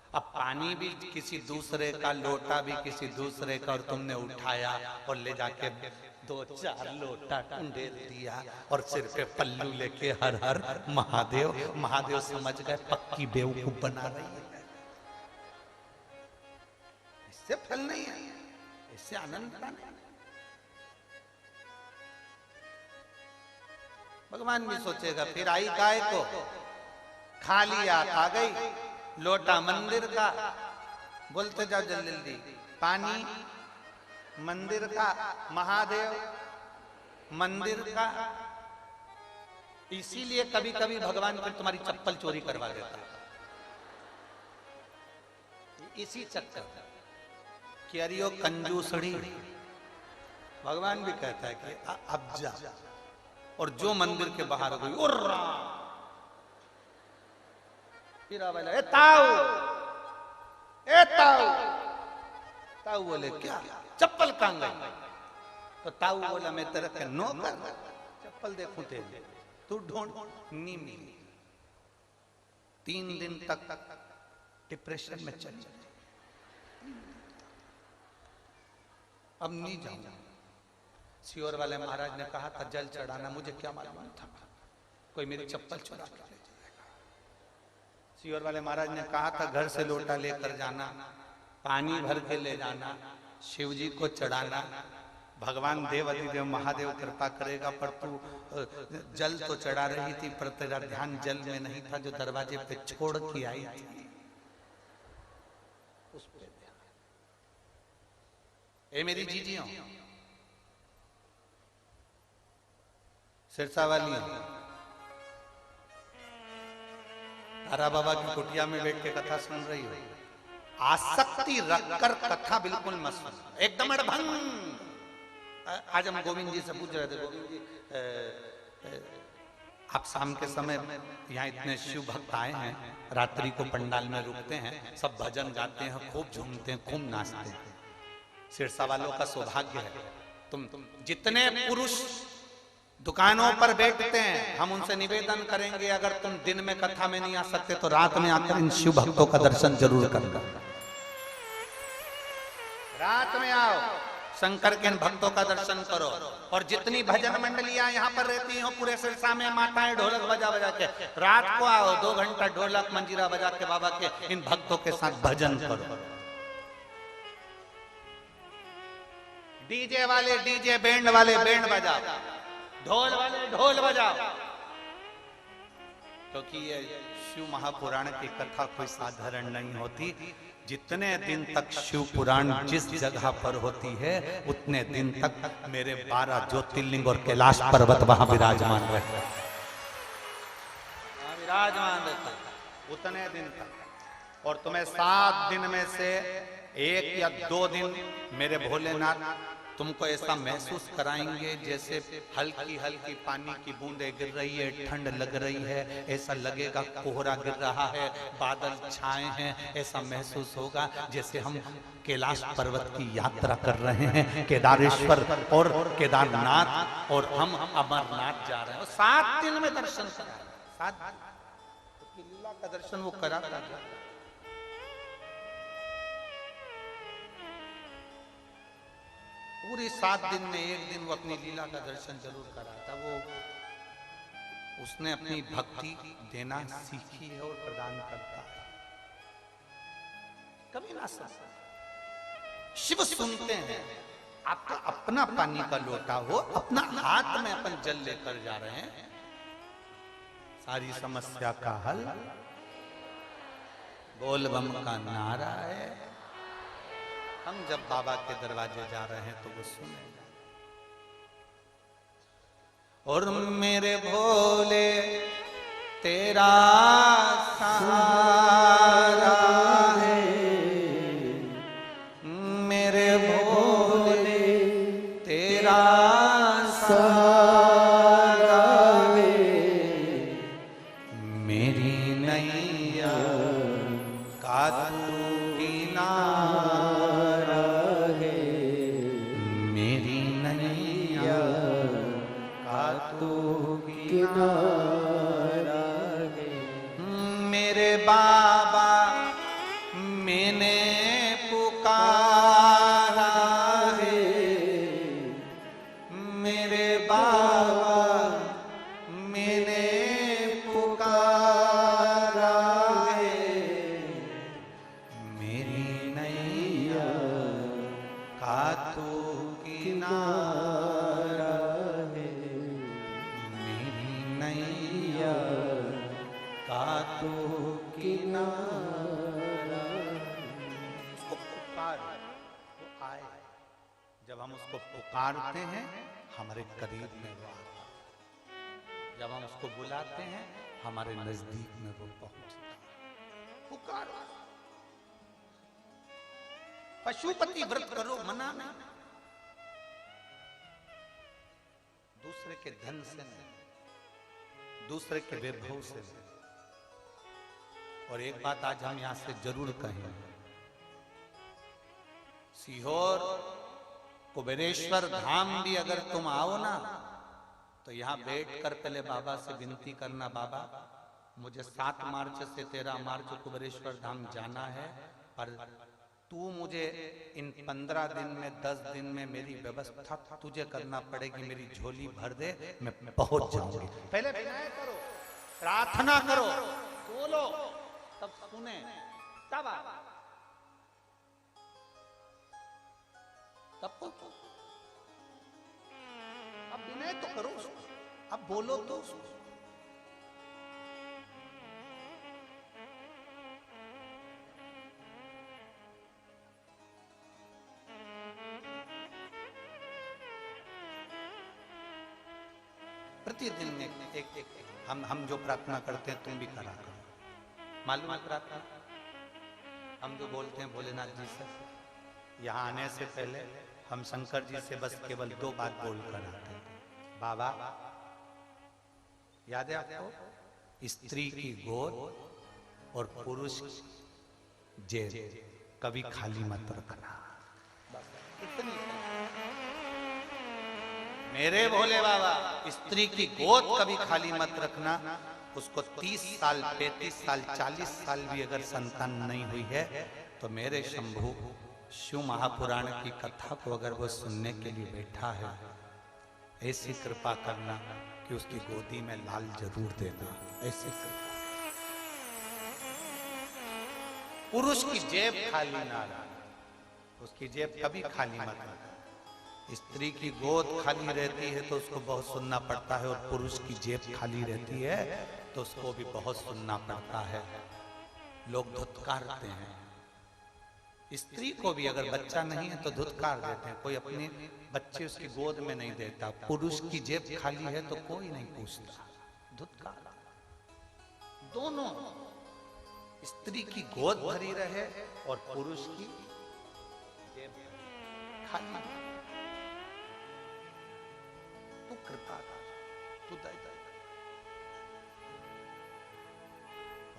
अब पानी भी किसी दूसरे का, लोटा भी किसी दूसरे का, और तुमने उठाया और ले जाके 2-4 लोटा कुंडेल दिया और सिर पे पल्लू लेके हर हर महादेव। महादेव समझ गए पक्की बेवकूफ बना रही है। इससे फल नहीं है, इससे आनंद नहीं। भगवान भी सोचेगा फिर आई काय को, खा लिया, आ गई लोटा मंदिर का। बोलते जाओ जल्दी। पानी मंदिर का, महादेव मंदिर का। इसीलिए कभी कभी भगवान फिर तुम्हारी चप्पल चोरी करवा देता, इसी चक्कर कि अरियो कंजूसड़ी। भगवान भी कहता है कि अब जा। और जो मंदिर के बाहर गई, फिर ताऊ ए ताऊ। ताऊ बोले क्या? चप्पल कहां गई? तो ताऊ बोला मैं तेरे के नौकर, चप्पल देखूं तेरे, तू ढूंढ, नहीं मिली। 3 दिन तक डिप्रेशन में चल जाए, अब नहीं जाऊंगा। सियोर वाले महाराज ने कहा था जल चढ़ाना, मुझे क्या मालूम था कोई मेरी चप्पल चुरा कर ले जाएगा। सियोर वाले महाराज ने कहा था घर से लोटा लेकर जाना, पानी भर के ले जाना, शिव जी को चढ़ाना, भगवान देव अधिदेव महादेव कृपा करेगा। पर तू जल तो चढ़ा रही थी पर तेरा ध्यान जल में नहीं था जो दरवाजे पे छोड़ के आई थी, उस पे ध्यान। ए मेरी जीजियों, सिरसा वाली, तारा बाबा की कुटिया में बैठ के कथा सुन रही हो, आसक्ति रखकर कथा बिल्कुल मत सुन, एकदम अड़भंग। आज हम गोविंद जी से पूछ रहे थे, गोविंद जी आप शाम के समय यहाँ इतने शिव भक्त आए हैं, रात्रि को पंडाल में रुकते हैं, सब भजन गाते हैं, खूब झूमते हैं, खूब नाचते हैं। सिरसा वालों का सौभाग्य है, तुम जितने पुरुष दुकानों पर बैठते हैं, हम उनसे निवेदन करेंगे अगर तुम दिन में कथा में नहीं आ सकते तो रात में आकर इन शिव भक्तों का दर्शन जरूर करना। रात में आओ, शंकर के इन भक्तों का दर्शन करो। और जितनी भजन मंडलियां यहाँ पर रहती हो पूरे सिरसा में, माताएं ढोलक बजा बजा के, रात को आओ, 2 घंटा ढोलक मंजीरा बजा के बाबा के इन भक्तों के साथ भजन करो। डीजे वाले डीजे, बैंड वाले बैंड बजाओ, ढोल वाले ढोल बजाओ, क्योंकि ये शिव महापुराण की कथा कोई साधारण नहीं होती। जितने दिन तक शिव पुराण जिस जगह पर होती है उतने दिन तक मेरे 12 ज्योतिर्लिंग और कैलाश पर्वत वहां विराजमान रहते हैं, विराजमान रहते उतने दिन तक। और तुम्हें 7 दिन में से 1 या 2 दिन मेरे भोलेनाथ तुमको ऐसा महसूस कराएंगे जैसे हल्की हल्की पानी की बूंदें गिर रही है, ठंड लग रही है, ऐसा लगेगा कोहरा गिर रहा है, बादल छाए हैं, ऐसा महसूस होगा जैसे हम कैलाश पर्वत की यात्रा कर रहे हैं, केदारेश्वर और केदारनाथ, और हम अमरनाथ जा रहे हैं। 7 दिन में दर्शन करा, 7 दिन लीला का दर्शन वो करा। पूरे 7 दिन में 1 दिन वो अपनी लीला का दर्शन जरूर कराता। वो उसने अपनी भक्ति देना सीखी है और प्रदान करता है, कभी ना सकता। शिव सुनते हैं, आपका अपना पानी का लोटा हो, अपना हाथ में अपन जल लेकर जा रहे हैं, सारी समस्या का हल बोल बम का नारा है। हम जब बाबा के दरवाजे जा रहे हैं तो वो सुनेगा। और मेरे भोले तेरा सहारा है, मेरे भोले तेरा सहारा है, मेरी नैया का तू किनारा है, मेरी नैया का तू किनारा है। मेरे बाबा मैंने पुकारा है, मेरे बाबा मैंने पुकारा है, मेरी नैया का तू किनारा है, मेरी नैया का तू किनारा। उसको पुकार, वो आए। जब हम उसको पुकारते हैं हमारे करीब में वो आता है, जब हम उसको बुलाते हैं हमारे नजदीक में वो पहुंचता है। पुकारो, पशुपति व्रत करो, मना नहीं, दूसरे के धन से नहीं, दूसरे के वैभव से नहीं। और एक बात आज हम यहां से जरूर कहें, सीहोर कुबेरेश्वर धाम भी अगर तुम आओ ना तो यहाँ बैठकर पहले बाबा से विनती करना, बाबा मुझे 7 मार्च से 13 मार्च कुबेरेश्वर धाम जाना है, पर तू मुझे इन 15 दिन में 10 दिन में मेरी व्यवस्था तुझे करना पड़ेगी, मेरी झोली भर दे, मैं पहुंच जाऊंगी। पहले करो, प्रार्थना करो, बोलो, तब सुने, तब अब विनय तो करो, अब बोलो तो। प्रतिदिन एक हम जो प्रार्थना करते हैं तुम भी करा करो। मालूम है प्रार्थना हम जो बोलते हैं भोलेनाथ जी से, यहाँ आने से पहले हम शंकर जी से बस केवल 2 बात बोल कर आते हैं। बाबा, याद है आपको, स्त्री की गोद और पुरुष जेब कभी खाली मत रखना। इतनी मेरे भोले बाबा, स्त्री की गोद कभी खाली मत रखना। उसको 30 साल 35 साल 40 साल भी अगर संतान नहीं हुई है तो मेरे शंभू शिव महापुराण की कथा को अगर वो सुनने के लिए बैठा है, ऐसी कृपा करना कि उसकी गोदी में लाल जरूर देना। ऐसी कृपा। पुरुष की जेब खाली ना रखना, उसकी जेब कभी खाली मत रखना। स्त्री की गोद खाली रहती है तो उसको बहुत सुनना पड़ता है, और पुरुष की जेब खाली रहती है तो उसको भी बहुत सुनना पड़ता है। लोग धुतकारते हैं, स्त्री को भी अगर बच्चा नहीं है तो धुतकार देते हैं, कोई अपने बच्चे उसकी गोद में नहीं देता। पुरुष की जेब खाली है तो कोई नहीं पूछता, धुतकार। दोनों, स्त्री की गोद भरी रहे और पुरुष की जेब खाली। तू कृपा कर, तू दया कर।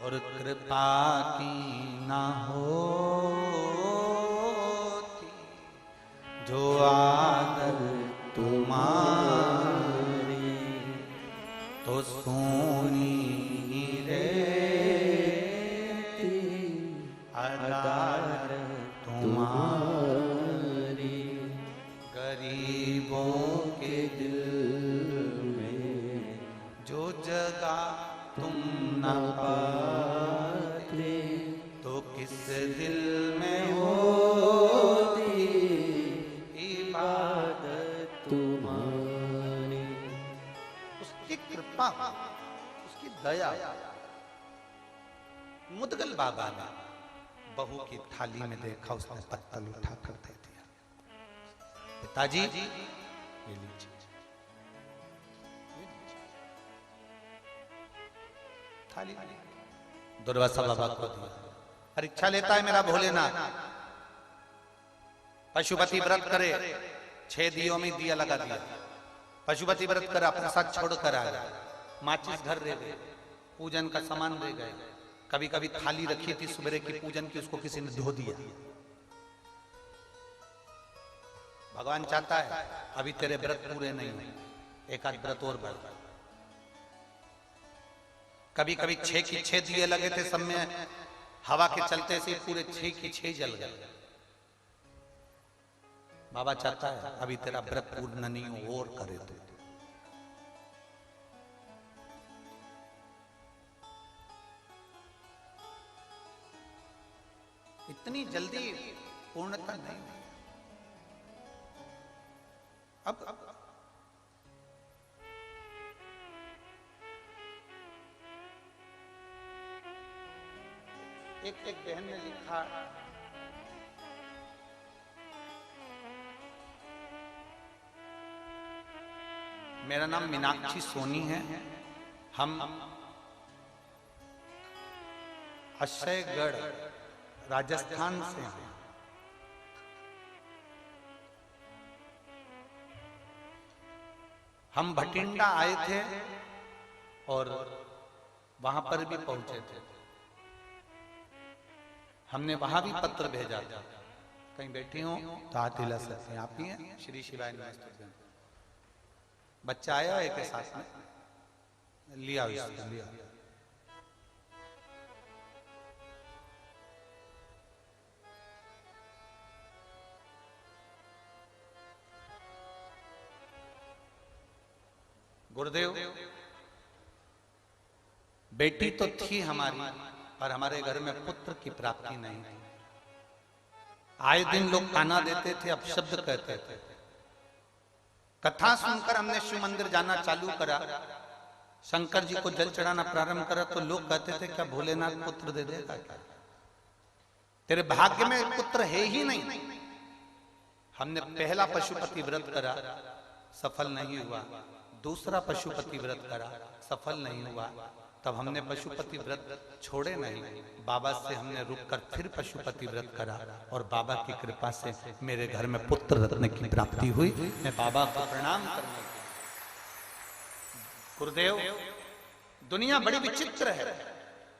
और कृपा की ना होती जो आदर तुम्हारी, तो सोनी रहती अदार तुम्हारी। गरीबों के दिल में जो जगह तुम न पाते, तो किस दिल में होती इबादत तुम्हारी। उसकी कृपा, उसकी दया। मुदगल बाबा ने बहू की थाली में देखा, उसने पत्तल उठा कर दे दिया। पिताजी ये लीजिए। थाली दुर्वासा बाबा को दिया। परीक्षा लेता है मेरा भोलेनाथ। पशुपति व्रत करे, 6 दियों में दिया लगा दिया। पशुपति व्रत कर अपने साथ छोड़ कर आया, माचिस घर रह गए, पूजन का सामान रह गए। कभी कभी थाली रखी थी सुबह की पूजन की, उसको किसी ने धो दिया। भगवान चाहता है अभी तेरे व्रत पूरे नहीं हुए, एक आध व्रत और बढ़। कभी कभी 6 की 6 दिए लगे थे, सब में हवा के चलते से पूरे 6 की 6 जल गए। बाबा चाहता है अभी तेरा व्रत पूर्ण नहीं हो, और करे तो। इतनी जल्दी पूर्णता नहीं। अब एक बहन ने लिखा, मेरा नाम मीनाक्षी सोनी है, हम अक्षयगढ़ राजस्थान से हैं। हम भटिंडा आए थे और वहां पर भी पहुंचे थे। हमने वहां भी पत्र भेजा था, कहीं बैठी हो तो हाथ हिला सकते हैं। आप ही हैं? श्री शिवाय नमस्ते। बच्चा आया है के साथ में, लिया लिया। गुरुदेव, बेटी तो थी हमारी, पर हमारे घर में पुत्र की प्राप्ति नहीं थी। आए दिन लोग ताना देते थे, अपशब्द कहते थे। कथा सुनकर हमने शिव मंदिर जाना चालू करा, शंकर जी को जल चढ़ाना प्रारंभ करा, तो लोग कहते थे क्या भोलेनाथ पुत्र दे देगा क्या? तेरे भाग्य में पुत्र है ही नहीं। हमने पहला पशुपति व्रत करा, सफल नहीं हुआ। दूसरा पशुपति व्रत करा, सफल नहीं हुआ। तब हमने पशुपति व्रत छोड़े नहीं, बाबा से हमने रुककर फिर पशुपति व्रत करा, और बाबा की कृपा से मेरे घर में पुत्र रत्न की प्राप्ति हुई। मैं बाबा को प्रणाम करने की। गुरुदेव, दुनिया बड़ी विचित्र है,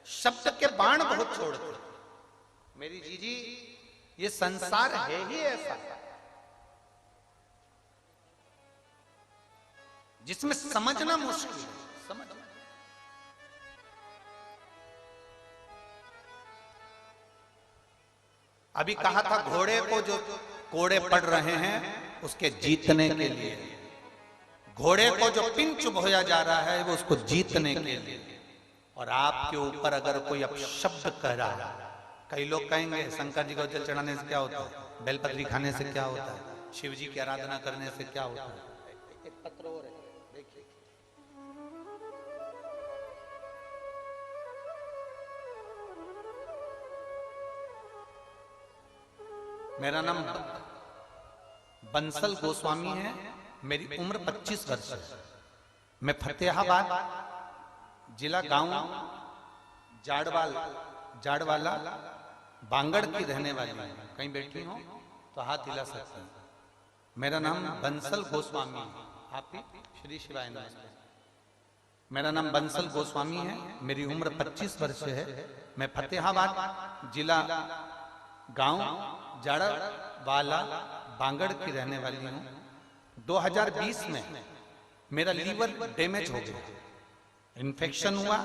शब्द के बाण बहुत छोड़ते। मेरी जीजी, ये संसार है ही ऐसा जिसमें समझना मुश्किल है। समझना अभी कहा था, घोड़े को जो कोड़े पड़ रहे हैं उसके जीतने के लिए, घोड़े को जो पिन चुभोया जा रहा है वो उसको जीतने के लिए। और आपके ऊपर अगर कोई अपशब्द कह रहा है, कई लोग कहेंगे शंकर जी को जल चढ़ाने से क्या होता है, बेलपत्री खाने से क्या होता है, शिव जी की आराधना करने से क्या होता है। एक पत्र और है, देखिए। मेरा नाम बंसल गोस्वामी है, मेरी उम्र 25 वर्ष है। मैं फतेहाबाद जिला गांव जाड़वाला बांगड़ की रहने वाली हूँ। कहीं बैठी हो तो हाथ हिला सकते हैं। मेरा नाम बंसल गोस्वामी है। आप ही? श्री शिवाय नमस्ते। मेरा नाम बंसल गोस्वामी है, मेरी उम्र 25 वर्ष है। मैं फतेहाबाद जिला गांव जाड़वाला बांगड़ की रहने वाली हूँ। 2020 में मेरा लीवर डैमेज हो गया, इन्फेक्शन हुआ।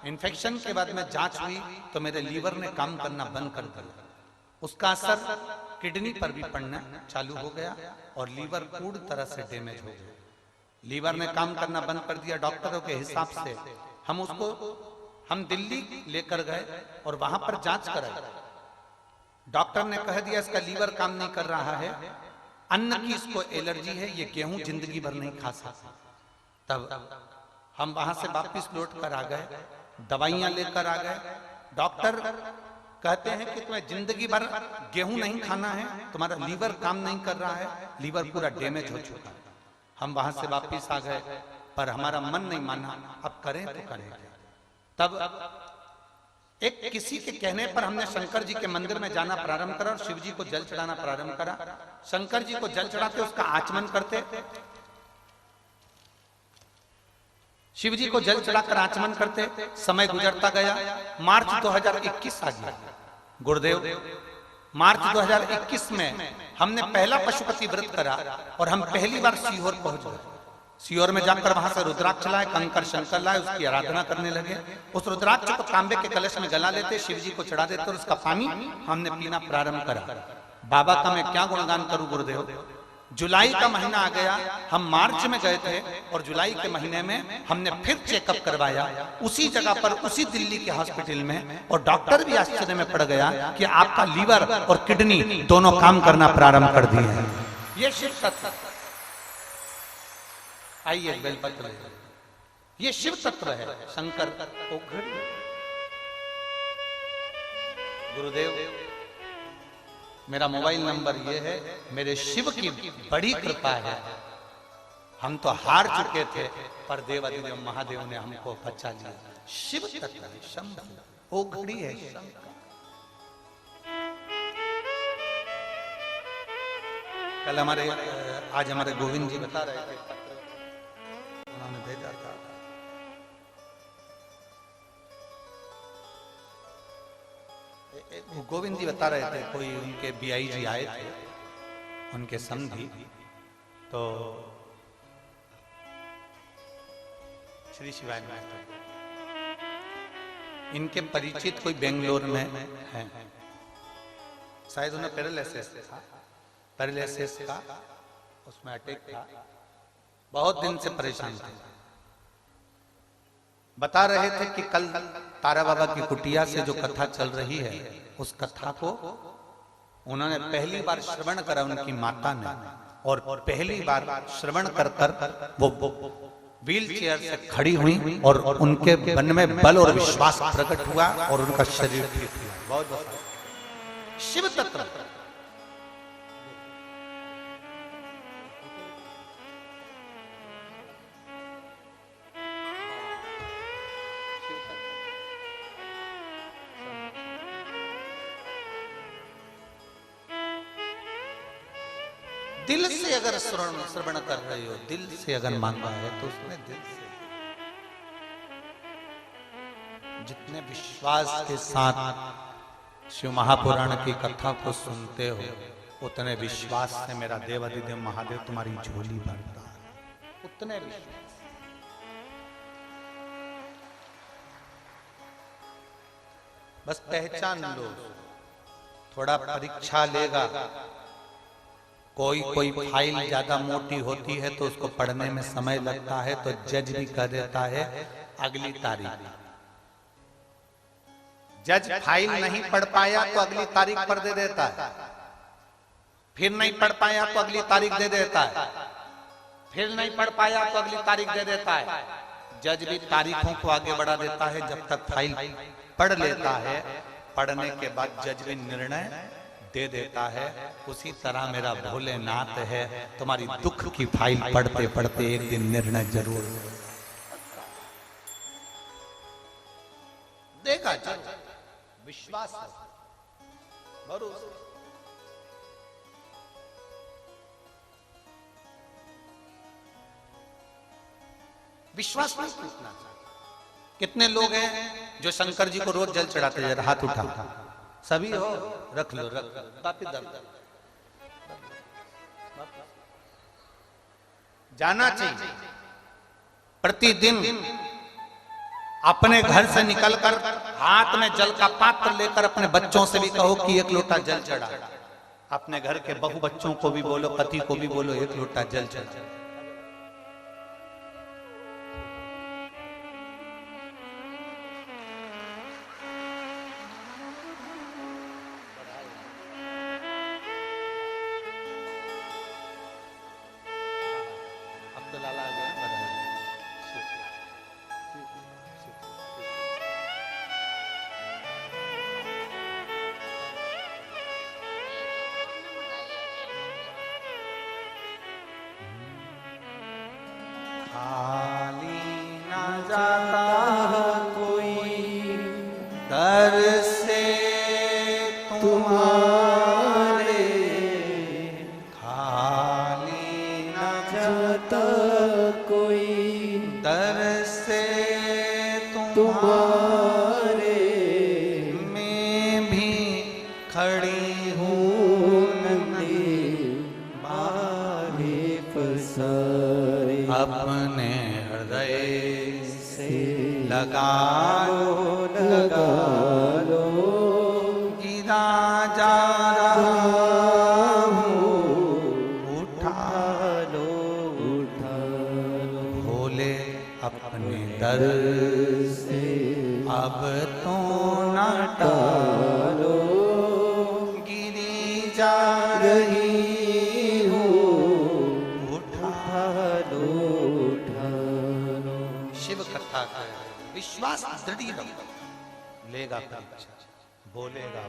इन्फेक्शन के बाद में जांच हुई तो मेरे लीवर ने काम करना बंद कर दिया। उसका असर किडनी पर भी पड़ना चालू हो गया और लीवर पूरी तरह से डैमेज हो गया। लीवर ने काम करना बंद कर दिया। डॉक्टरों के हिसाब से हम दिल्ली लेकर गए और वहां पर जांच कराई। डॉक्टर ने कह दिया इसका लीवर काम नहीं कर रहा है, अन्न की इसको एलर्जी है, ये गेहूं जिंदगी भर नहीं खा सकता। तब हम वहां से वापिस लौट कर आ गए, दवाइयां लेकर आ गए। डॉक्टर कहते हैं कि तुम्हें जिंदगी भर गेहूं नहीं खाना है, तुम्हारा लीवर काम नहीं कर रहा है, लीवर पूरा डैमेज हो चुका है। हम वहां से वापिस आ गए, पर हमारा मन नहीं माना, अब करें तो करें। तब एक किसी के कहने पर हमने शंकर जी के मंदिर में जाना प्रारंभ करा और शिव जी को जल चढ़ाना प्रारंभ करा। शंकर जी को जल चढ़ाते उसका आचमन करते, शिव जी को जल चढ़ाकर आचमन करते। समय गुजरता गया, मार्च 2021 आ गया। गुरुदेव, मार्च 2021 में हमने पहला पशुपति व्रत करा और हम पहली बार सीहोर पहुंच गए। सीहोर में जाकर वहां से रुद्राक्ष लाए, कंकर शंकर लाए, उसकी आराधना करने लगे। उस रुद्राक्ष को तांबे के कलश में गला लेते, शिव जी को चढ़ा देते और उसका पानी हमने पीना प्रारंभ करा। बाबा का मैं क्या गुणगान करूं गुरुदेव। जुलाई का महीना आ गया, हम मार्च में गए थे और जुलाई के महीने में हमने फिर चेकअप करवाया उसी जगह पर, उसी दिल्ली के हॉस्पिटल में, और डॉक्टर भी आश्चर्य में पड़ गया कि आपका लीवर और किडनी दोनों काम करना प्रारंभ कर दिए हैं। ये शिव तत्व, आइए बेलपत्र, ये शिव तत्व है। शंकर ओघड़ी। गुरुदेव, मेरा मोबाइल नंबर ये है। मेरे शिव की बड़ी कृपा है, हम तो हार चुके थे पर देवाधिदेव महादेव ने हमको बचा लिया। शिव तत्व है, शंभु ओघड़ी है। कल आज हमारे गोविंद जी बता रहे थे, उन्होंने भेजा था। गोविंद जी बता रहे थे, कोई उनके बीआई जी आए थे, उनके समधी, तो श्री शिवाय मास्टर इनके परिचित कोई बेंगलोर में है, शायद उन्हें पैरालिसिस था, पैरालिसिस का उसमें अटैक था, बहुत दिन से परेशान थे। बता रहे थे कि कल तारा बाबा की कुटिया से जो कथा चल रही है, उस कथा को उन्होंने पहली बार श्रवण करा उनकी माता ने, और पहली बार श्रवण कर कर वो व्हील चेयर से खड़ी हुई और उनके मन में बल और विश्वास प्रकट हुआ और उनका शरीर ठीक हुआ। बहुत बहुत शिव तत्व। दिल से अगर श्रवण कर रहे हो, दिल से अगर मांगा है तो उसमें दिल से, जितने विश्वास के साथ शिव महापुराण की कथा को सुनते हो, उतने विश्वास से मेरा देवाधिदेव महादेव तुम्हारी झोली भरता है, उतने विश्वास। बस पहचान लो, थोड़ा परीक्षा लेगा। कोई फाइल ज्यादा मोटी होती है तो उसको पढ़ने में समय लगता है, तो जज भी कह देता है अगली तारीख। जज फाइल नहीं पढ़ पाया तो अगली तारीख पर दे देता है, फिर नहीं पढ़ पाया तो अगली तारीख दे देता है, फिर नहीं पढ़ पाया तो अगली तारीख दे देता है। जज भी तारीखों को आगे बढ़ा देता है जब तक फाइल पढ़ लेता है। पढ़ने के बाद जज भी निर्णय दे देता है। उसी तरह मेरा भोलेनाथ है, तुम्हारी दुख की फाइल पढ़ते पढ़ते एक दिन निर्णय जरूर देगा। विश्वास भरोसा। विश्वास नहीं टूटना चाहिए। कितने लोग हैं जो शंकर जी को रोज जल चढ़ाते हैं? हाथ उठा, सभी हो, रख लो, रख काफी दर्द। जाना चाहिए प्रतिदिन अपने घर से निकलकर हाथ में जल का पात्र लेकर अपने बच्चों से भी कहो कि एक लोटा जल चढ़ा। अपने घर के बहु बच्चों को भी बोलो, पति को भी बोलो, एक लोटा जल चढ़ा। अपने हृदय से लगा लो, गिरा जा रहा हूँ, उठा लो, भोले अपने दर से अब तो न टालो, गिरी जा रही विश्वास दृढ़ लेगा परीक्षा, बोलेगा।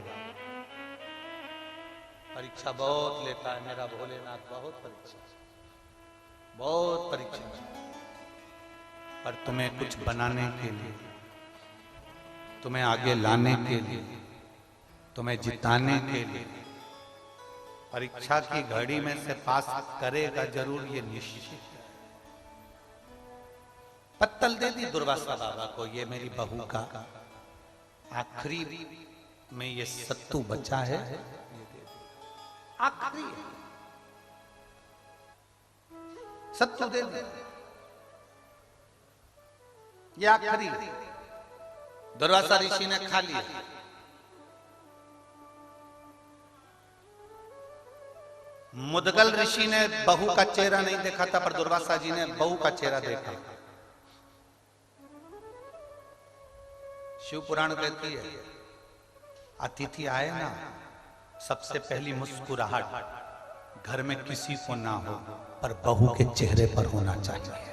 परीक्षा बहुत लेता है मेरा भोलेनाथ, बहुत परीक्षा। पर तुम्हें कुछ बनाने के लिए, तुम्हें आगे लाने के लिए, तुम्हें जिताने के लिए परीक्षा की घड़ी में से पास करेगा जरूर, ये निश्चित है। पत्तल दे दी दुर्वासा बाबा को, ये मेरी बहू का आखिरी में ये सत्तू बचा है, आखिरी है, सत्तू दे दे, ये आखिरी। दुर्वासा ऋषि ने खा लिया। मुदगल ऋषि ने बहू का चेहरा नहीं देखा था, पर दुर्वासा जी ने बहू का चेहरा देखा। शिव पुराण कहती है, अतिथि आए ना, सबसे पहली मुस्कुराहट घर में किसी को ना हो, पर बहू के चेहरे पर होना चाहिए।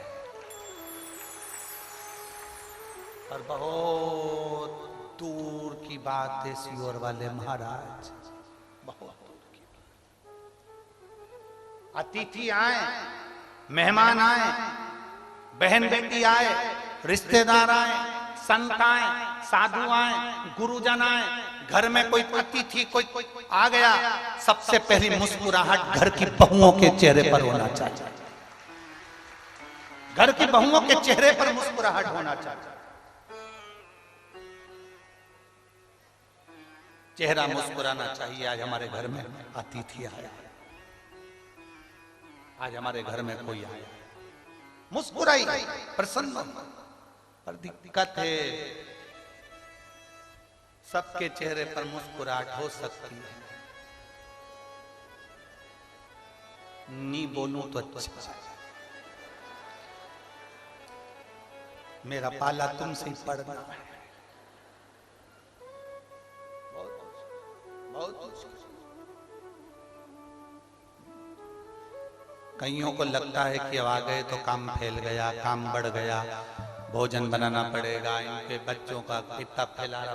और बहुत दूर की बात है सियोर वाले महाराज, बहुत दूर की। अतिथि आए, मेहमान आए, बहन बेटी आए, रिश्तेदार आए, संत आए, साधु आए, गुरुजन आए, घर में कोई अतिथि कोई आ गया, सबसे पहली मुस्कुराहट घर की बहुओं के चेहरे पर होना चाहिए। घर की बहुओं के चेहरे पर मुस्कुराहट होना चाहिए। चेहरा मुस्कुराना चाहिए। आज हमारे घर में अतिथि आया, आज हमारे घर में कोई आया, मुस्कुराई, प्रसन्न। पर दिक्कत है, सबके चेहरे पर मुस्कुराहट हो सकती है, नी बोलूं तो अच्छा। मेरा पाला तुमसे ही पड़ना है, बहुत। कईयों को लगता है कि अब आ गए तो काम फैल गया, काम बढ़ गया, भोजन बनाना पड़ेगा, इनके बच्चों का कितना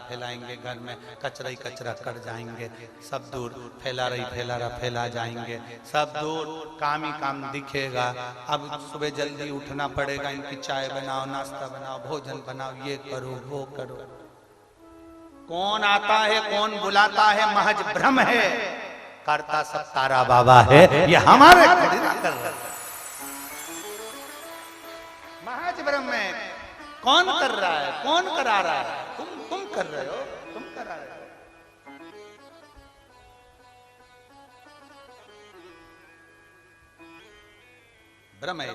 फैलाएंगे, घर में कचरा ही कचरा कर जाएंगे, सब दूर फैला जाएंगे, सब दूर काम ही काम दिखेगा। अब सुबह जल्दी उठना पड़ेगा, इनकी चाय बनाओ, नाश्ता बनाओ, भोजन बनाओ, ये करो वो करो। कौन आता है, कौन बुलाता है, महज भ्रम है, करता सब तारा बाबा है। ये हमारे कर रहे, महज भ्रम है। कौन कर रहा है, कौन करा रहा है? तुम कर रहे हो, तुम करा रहे हो। भ्रम है,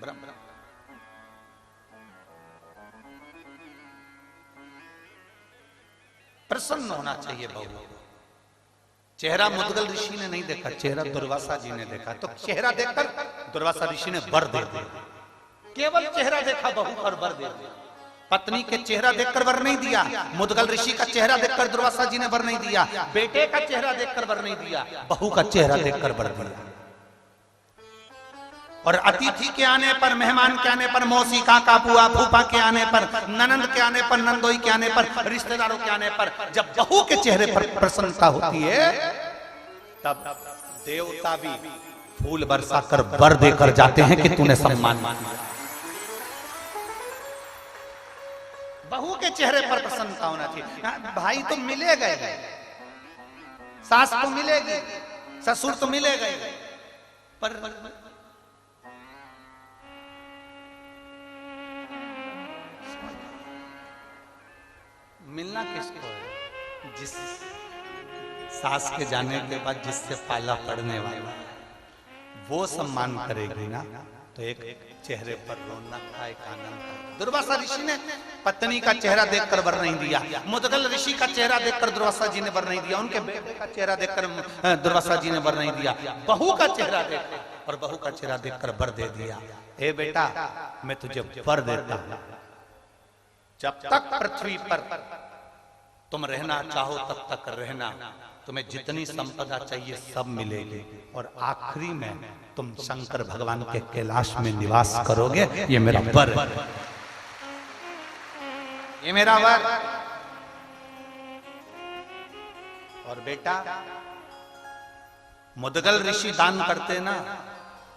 भ्रम। प्रसन्न होना चाहिए बहू को। चेहरा मुदगल ऋषि ने नहीं देखा, चेहरा दुर्वासा जी ने देखा। तो चेहरा देखकर दुर्वासा ऋषि ने वर दे दिया। केवल चेहरा देखा बहू पर वर दे दिया। पत्नी के चेहरा देखकर वर नहीं दिया, मुदगल ऋषि का चेहरा देखकर दुर्वासा जी ने वर नहीं दिया, बेटे का चेहरा देखकर वर नहीं दिया, बहू का चेहरा देखकर वर दिया। और अतिथि के आने पर, मेहमान के आने पर, मौसी काका बुआ फूफा के आने पर, ननंद के आने पर, नंदोई के आने पर, रिश्तेदारों के आने पर जब बहू के चेहरे पर प्रसन्नता होती है, तब देवता भी फूल बरसाकर वर देकर जाते हैं कि तूने सम्मान किया। बहू के चेहरे पर प्रसन्नता होना चाहिए। भाई तो मिले गए, सास तो मिलेगी, ससुर तो मिले गए, पर मिलना किसको है? जिस सास के जाने के बाद जिससे पाला पड़ने वाला वो सम्मान करेगी ना, तो एक चेहरे पर रौनक था, एक आनंद था। दुर्वासा ऋषि ने पत्नी का चेहरा देखकर वर नहीं दिया, मुदगल ऋषि का चेहरा देखकर दुर्वासा जी ने वर नहीं दिया, उनके बेटे का चेहरा देखकर दुर्वासा जी ने वर नहीं दिया, बहू का चेहरा देखकर, और बहू का चेहरा देखकर वर दे दिया। ए बेटा, मैं तुझे वर देता हूं, जब तक पृथ्वी पर तुम रहना चाहो तब तक रहना, तुम्हें जितनी संपदा चाहिए सब मिलेगी, और आखिरी में तुम शंकर भगवान के कैलाश में निवास करोगे। ये मेरा वर है, ये मेरा वर। और बेटा, मुदगल ऋषि दान करते ना,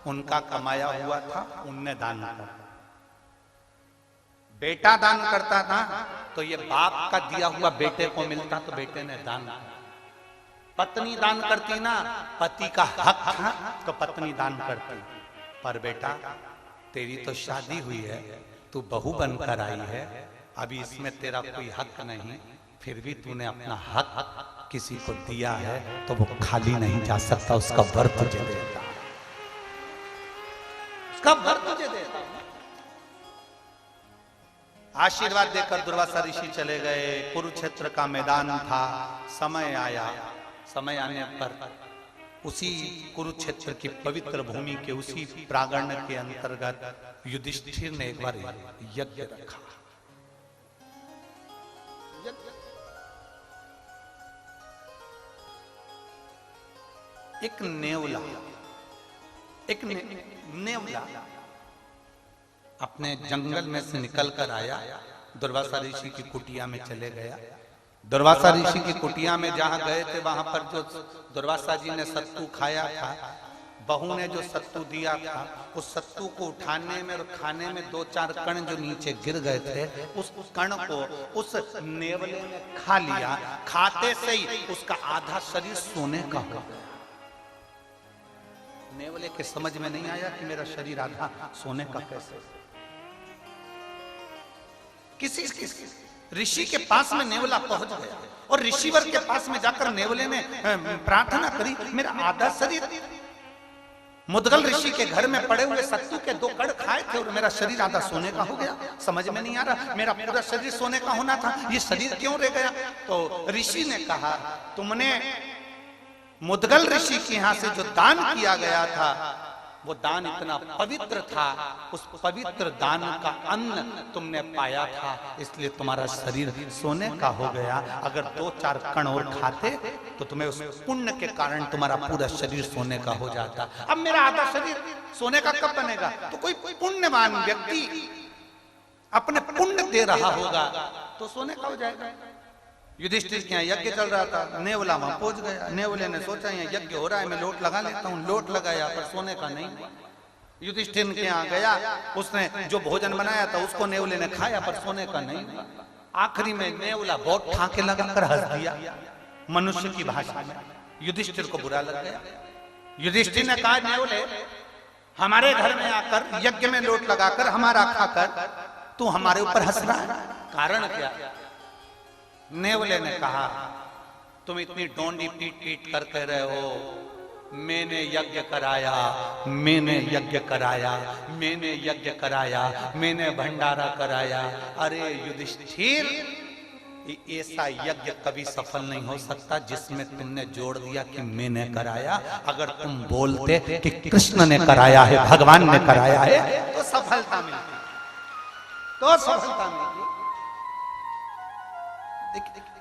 उनका कमाया हुआ था, उनने दान किया। बेटा दान करता था तो ये बाप का दिया हुआ बेटे को मिलता, तो बेटे ने दान किया। पत्नी दान करती ना, पति का हक था तो पत्नी दान करती। पर बेटा, तेरी तो शादी हुई है, तू बहू बनकर आई है, अभी इसमें तेरा कोई हक नहीं, फिर भी तूने अपना हक किसी को दिया है तो वो खाली नहीं जा सकता, उसका वर तुझे देता, उसका वर तुझे देता। आशीर्वाद देकर दुर्वासा ऋषि चले गए। कुरुक्षेत्र का मैदान था। समय आया, समय आने पर उसी कुरुक्षेत्र की पवित्र भूमि के उसी प्रांगण के अंतर्गत युधिष्ठिर ने एक बार यज्ञ रखा। एक नेवला, एक नेवला अपने जंगल में से निकल कर आया, दुर्वासा ऋषि की कुटिया में चले गया। दुर्वासा ऋषि की कुटिया में जहां गए थे वहां पर जो दुर्वासा जी ने सत्तू खाया था, बहू ने जो सत्तू दिया था, उस सत्तू को उठाने में और खाने में 2-4 कण जो नीचे गिर गए थे, उस कण को उस नेवले ने खा लिया। खाते से ही उसका आधा शरीर सोने का हो गया। नेवले के समझ में नहीं आया कि मेरा शरीर आधा सोने का कैसे। किसी ऋषि के पास में नेवला पहुंच गया और ऋषिवर के पास में जाकर नेवले ने प्रार्थना करी, मेरा आधा शरीर मुदगल ऋषि के घर में पड़े हुए सत्तू के 2 कण खाए थे और मेरा शरीर आधा सोने का हो गया। समझ में नहीं आ रहा, मेरा पूरा शरीर सोने का होना था, ये शरीर क्यों रह गया। तो ऋषि ने कहा, तुमने मुदगल ऋषि के यहां से जो दान किया गया था, वो दान इतना पवित्र था, उस पवित्र दान का अन्न तुमने पाया था, इसलिए तुम्हारा शरीर सोने का हो गया। अगर 2-4 कण और खाते तो तुम्हें उस पुण्य के कारण तुम्हारा पूरा शरीर सोने का हो जाता। अब मेरा आधा शरीर सोने का कब बनेगा। तो कोई पुण्यवान व्यक्ति अपने पुण्य दे रहा होगा तो सोने का हो जाएगा। युधिष्ठिर के यहाँ यज्ञ चल रहा था, नेवला वहां पहुंच गया। नेवले ने सोचा यहाँ यज्ञ हो रहा है, मैं लोट लगा लेता हूँ। लोट लगाया पर सोने का नहीं। युधिष्ठिर के यहाँ गया, उसने जो भोजन बनाया था उसको नेवले ने खाया पर सोने का नहीं। आखिरी में नेवला बहुत ठाके लगाकर हंस दिया मनुष्य की भाषा में। युधिष्ठिर को बुरा लग गया। युधिष्ठिर ने कहा, नेवले हमारे घर में आकर यज्ञ में लोट लगाकर हमारा खाकर तू हमारे ऊपर हंस रहा है, कारण क्या। नेवले ने कहा, तुम इतनी डोंडी पीट पीट कर कह रहे हो, मैंने यज्ञ कराया, मैंने यज्ञ कराया, मैंने यज्ञ कराया, मैंने भंडारा कराया। अरे युधिष्ठिर, ऐसा यज्ञ कभी सफल नहीं हो सकता जिसमें तुमने जोड़ दिया कि मैंने कराया। अगर तुम बोलते कि कृष्ण ने कराया है, भगवान ने कराया है, तो सफलता मिलती, तो सफलता मिलती।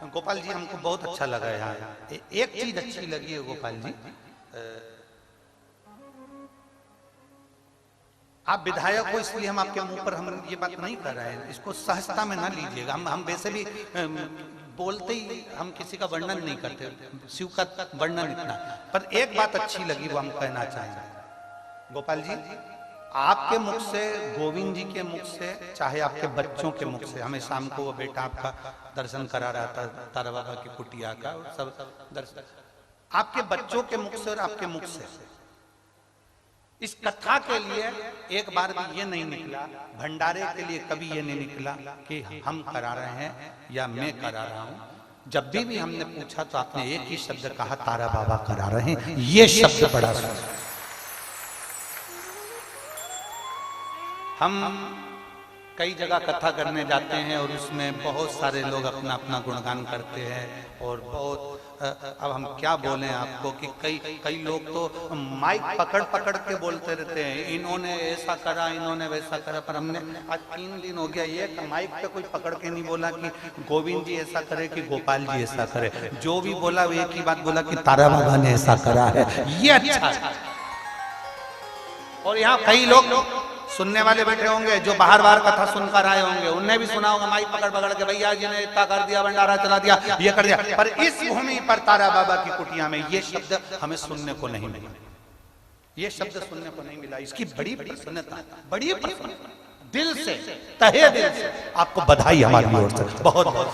गोपाल जी, हमको बहुत अच्छा लगा यहाँ। एक चीज अच्छी लगी है गोपाल जी, आप विधायक हो इसलिए हम आपके मुंह पर हम ये बात नहीं कर रहे हैं, इसको सहजता में ना लीजिएगा। हम वैसे भी बोलते ही हम किसी का वर्णन नहीं करते, शिव का वर्णन इतना। पर एक बात अच्छी लगी वो हम कहना चाहेंगे। गोपाल जी, आपके मुख से, गोविंद जी के मुख से, चाहे आपके बच्चों के मुख से, हमें शाम को वो बेटा आपका दर्शन करा रहा था तारा बाबा की कुटिया का, सब दर्शन आपके बच्चों के मुख से और आपके मुख से इस कथा के लिए एक बार भी ये नहीं निकला, भंडारे के लिए कभी ये नहीं निकला कि हम करा रहे हैं या मैं करा रहा हूं। जब भी हमने पूछा तो आपने एक ही शब्द कहा, तारा बाबा करा रहे हैं। ये शब्द बड़ा सुंदर। हम कई जगह कथा करने जाते हैं और उसमें बहुत सारे लोग अपना अपना गुणगान करते हैं और बहुत, अब हम क्या बोलें आपको कि कई लोग तो माइक पकड़ पकड़ के बोलते रहते हैं, इन्होंने ऐसा करा, इन्होंने वैसा करा। पर हमने आज 3 दिन हो गया ये माइक पे कोई पकड़ के नहीं बोला कि गोविंद जी ऐसा करे कि गोपाल जी ऐसा करे। जो भी बोला वो एक ही बात बोला कि तारा बाबा ने ऐसा करा है। ये अच्छा है। और यहाँ कई लोग सुनने वाले बैठे होंगे जो बाहर कथा सुनकर आए होंगे, उनने भी सुना होगा माइक पकड़ पकड़ के, भैया जी ने इतना कर दिया, भंडारा चला दिया, ये कर दिया। पर इस भूमि पर तारा बाबा की कुटिया में ये शब्द हमें सुनने को नहीं मिला, ये शब्द सुनने को नहीं मिला। इसकी बड़ी प्रसन्नता, बड़ी प्रसन्नता, दिल से, तहे दिल से आपको बधाई हमारी ओर से, बहुत बहुत।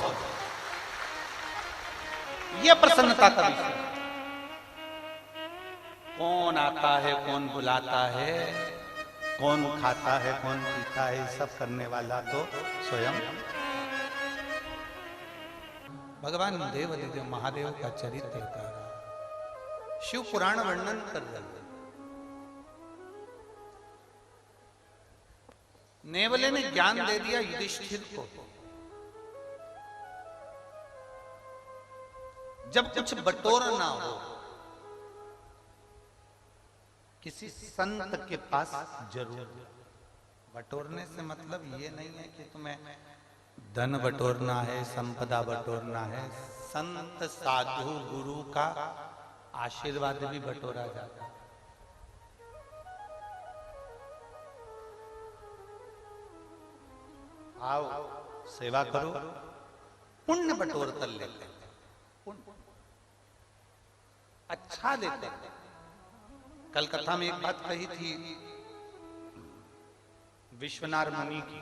ये प्रसन्नता का विषय, कौन आता है, कौन बुलाता है, कौन खाता है, कौन पीता है, सब करने वाला तो स्वयं भगवान देव महादेव का चरित्र कर रहा, शिव पुराण वर्णन कर रहे। नेवले ने ज्ञान दे दिया युधिष्ठिर को। जब कुछ बटोर ना हो, किसी संत के पास जरूर। बटोरने से मतलब ये नहीं है कि तुम्हें धन बटोरना है, संपदा बटोरना है। संत साधु गुरु का आशीर्वाद भी बटोरा जाता है। आओ सेवा करो, पुण्य बटोर कर लेते हैं, अच्छा देते हैं। कल कथा में एक बात कही थी विश्वनाथ मुनि की,